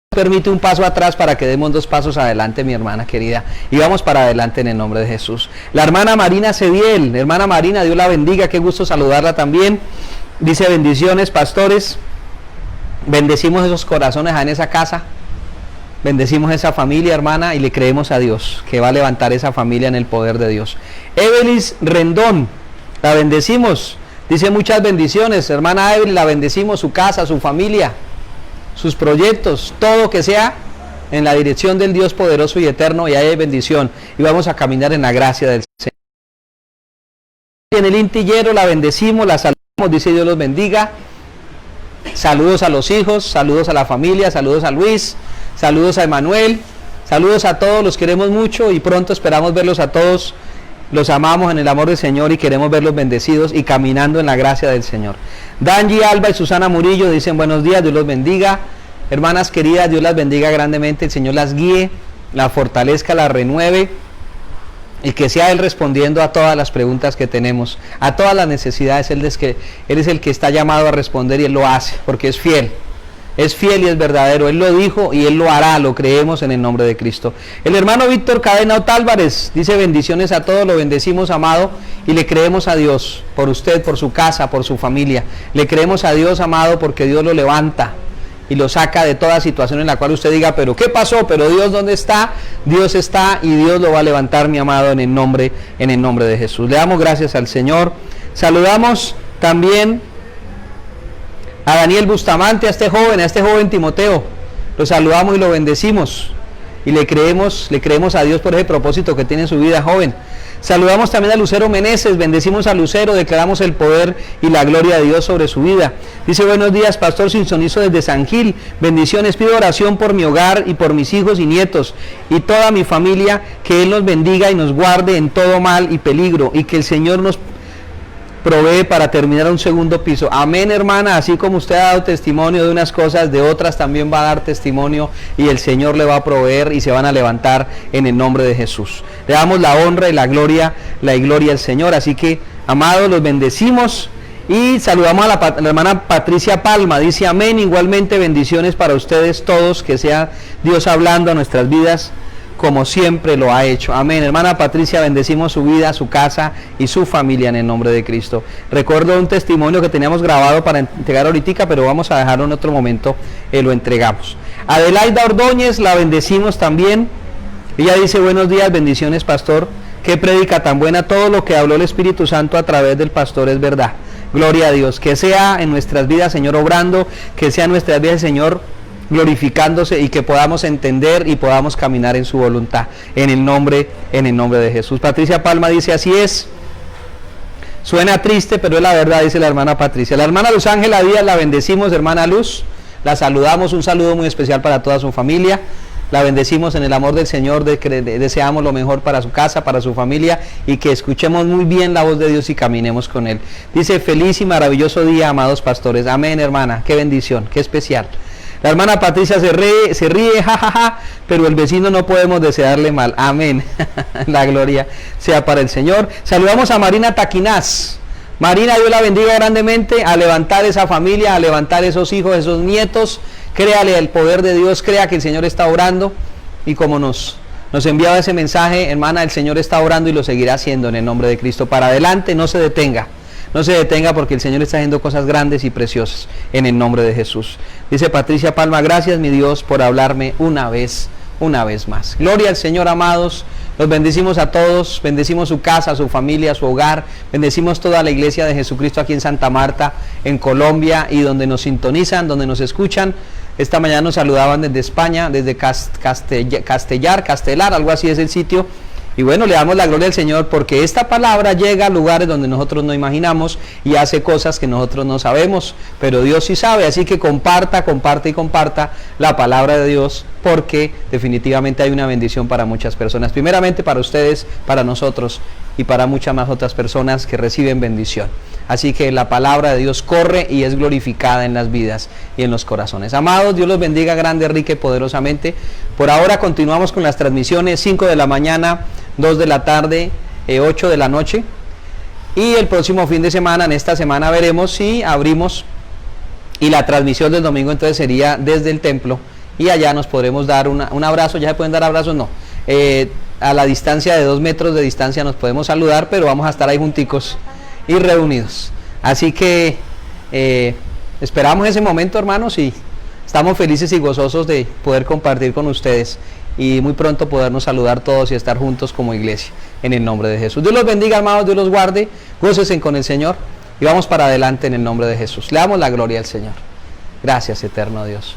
Permite un paso atrás para que demos 2 pasos adelante, mi hermana querida, y vamos para adelante en el nombre de Jesús. La hermana Marina Cediel, hermana Marina, Dios la bendiga, qué gusto saludarla también. Dice: bendiciones, pastores. Bendecimos esos corazones en esa casa, bendecimos esa familia, hermana, y le creemos a Dios que va a levantar esa familia en el poder de Dios. Evelis Rendón, la bendecimos. Dice: muchas bendiciones, hermana Evelis, la bendecimos, su casa, su familia, sus proyectos, todo que sea en la dirección del Dios poderoso y eterno, y ahí hay bendición, y vamos a caminar en la gracia del Señor. En el Intillero la bendecimos, la saludamos, dice: Dios los bendiga. Saludos a los hijos, saludos a la familia, saludos a Luis, saludos a Emanuel, saludos a todos, los queremos mucho y pronto esperamos verlos a todos. Los amamos en el amor del Señor y queremos verlos bendecidos y caminando en la gracia del Señor. Danji Alba y Susana Murillo dicen: buenos días, Dios los bendiga. Hermanas queridas, Dios las bendiga grandemente, el Señor las guíe, la fortalezca, la renueve, y que sea Él respondiendo a todas las preguntas que tenemos, a todas las necesidades. Él es el que está llamado a responder, y Él lo hace porque es fiel. Es fiel y es verdadero. Él lo dijo y Él lo hará, lo creemos en el nombre de Cristo. El hermano Víctor Cadena Otálvarez dice: bendiciones a todos, lo bendecimos, amado, y le creemos a Dios por usted, por su casa, por su familia. Le creemos a Dios, amado, porque Dios lo levanta y lo saca de toda situación en la cual usted diga: pero ¿qué pasó? Pero Dios, ¿dónde está? Dios está, y Dios lo va a levantar, mi amado, en el nombre de Jesús. Le damos gracias al Señor. Saludamos también a Daniel Bustamante, a este joven Timoteo. Lo saludamos y lo bendecimos, y le creemos a Dios por ese propósito que tiene en su vida, joven. Saludamos también a Lucero Meneses, bendecimos a Lucero, declaramos el poder y la gloria de Dios sobre su vida. Dice: buenos días, pastor Sinsonizo desde San Gil, bendiciones, pido oración por mi hogar y por mis hijos y nietos y toda mi familia, que Él nos bendiga y nos guarde en todo mal y peligro, y que el Señor nos provee para terminar un segundo piso. Amén, hermana, así como usted ha dado testimonio de unas cosas, de otras también va a dar testimonio y el Señor le va a proveer y se van a levantar en el nombre de Jesús. Le damos la honra y la gloria al Señor. Así que, amados, los bendecimos y saludamos a la hermana Patricia Palma. Dice amén, igualmente bendiciones para ustedes todos, que sea Dios hablando a nuestras vidas como siempre lo ha hecho. Amén. Hermana Patricia, bendecimos su vida, su casa y su familia en el nombre de Cristo. Recuerdo un testimonio que teníamos grabado para entregar ahorita, pero vamos a dejarlo en otro momento, lo entregamos. Adelaida Ordóñez, la bendecimos también. Ella dice, buenos días, bendiciones, pastor. Qué prédica tan buena, todo lo que habló el Espíritu Santo a través del pastor es verdad. Gloria a Dios. Que sea en nuestras vidas, Señor, obrando, que sea en nuestras vidas, Señor, glorificándose y que podamos entender y podamos caminar en su voluntad, en el nombre de Jesús. Patricia Palma dice, así es, suena triste, pero es la verdad, dice la hermana Patricia. La hermana Luz Ángela Díaz, la bendecimos, hermana Luz, la saludamos, un saludo muy especial para toda su familia, la bendecimos en el amor del Señor, deseamos lo mejor para su casa, para su familia, y que escuchemos muy bien la voz de Dios y caminemos con Él. Dice, feliz y maravilloso día, amados pastores. Amén, hermana, qué bendición, qué especial. La hermana Patricia se ríe, jajaja, pero el vecino no podemos desearle mal. Amén. La gloria sea para el Señor. Saludamos a Marina Taquinaz. Marina, Dios la bendiga grandemente, a levantar esa familia, a levantar esos hijos, esos nietos. Créale el poder de Dios, crea que el Señor está orando. Y como nos enviaba ese mensaje, hermana, el Señor está orando y lo seguirá haciendo en el nombre de Cristo. Para adelante, no se detenga. No se detenga porque el Señor está haciendo cosas grandes y preciosas en el nombre de Jesús. Dice Patricia Palma, gracias mi Dios por hablarme una vez más. Gloria al Señor, amados. Los bendecimos a todos, bendecimos su casa, su familia, su hogar, bendecimos toda la iglesia de Jesucristo aquí en Santa Marta, en Colombia, y donde nos sintonizan, donde nos escuchan. Esta mañana nos saludaban desde España, desde Castelar, algo así es el sitio. Y bueno, le damos la gloria al Señor porque esta palabra llega a lugares donde nosotros no imaginamos y hace cosas que nosotros no sabemos, pero Dios sí sabe, así que comparta la palabra de Dios, porque definitivamente hay una bendición para muchas personas, primeramente para ustedes, para nosotros y para muchas más otras personas que reciben bendición. Así que la palabra de Dios corre y es glorificada en las vidas y en los corazones. Amados, Dios los bendiga grande, rica y poderosamente. Por ahora continuamos con las transmisiones, 5 de la mañana, 2 de la tarde, 8 de la noche. Y el próximo fin de semana, en esta semana, veremos si abrimos. Y la transmisión del domingo entonces sería desde el templo. Y allá nos podremos dar un abrazo. ¿Ya se pueden dar abrazos? No. A la distancia de 2 metros de distancia nos podemos saludar, pero vamos a estar ahí junticos y reunidos. Así que esperamos ese momento, hermanos, y estamos felices y gozosos de poder compartir con ustedes y muy pronto podernos saludar todos y estar juntos como iglesia en el nombre de Jesús. Dios los bendiga, hermanos, Dios los guarde, gócense con el Señor y vamos para adelante en el nombre de Jesús. Le damos la gloria al Señor. Gracias, eterno Dios.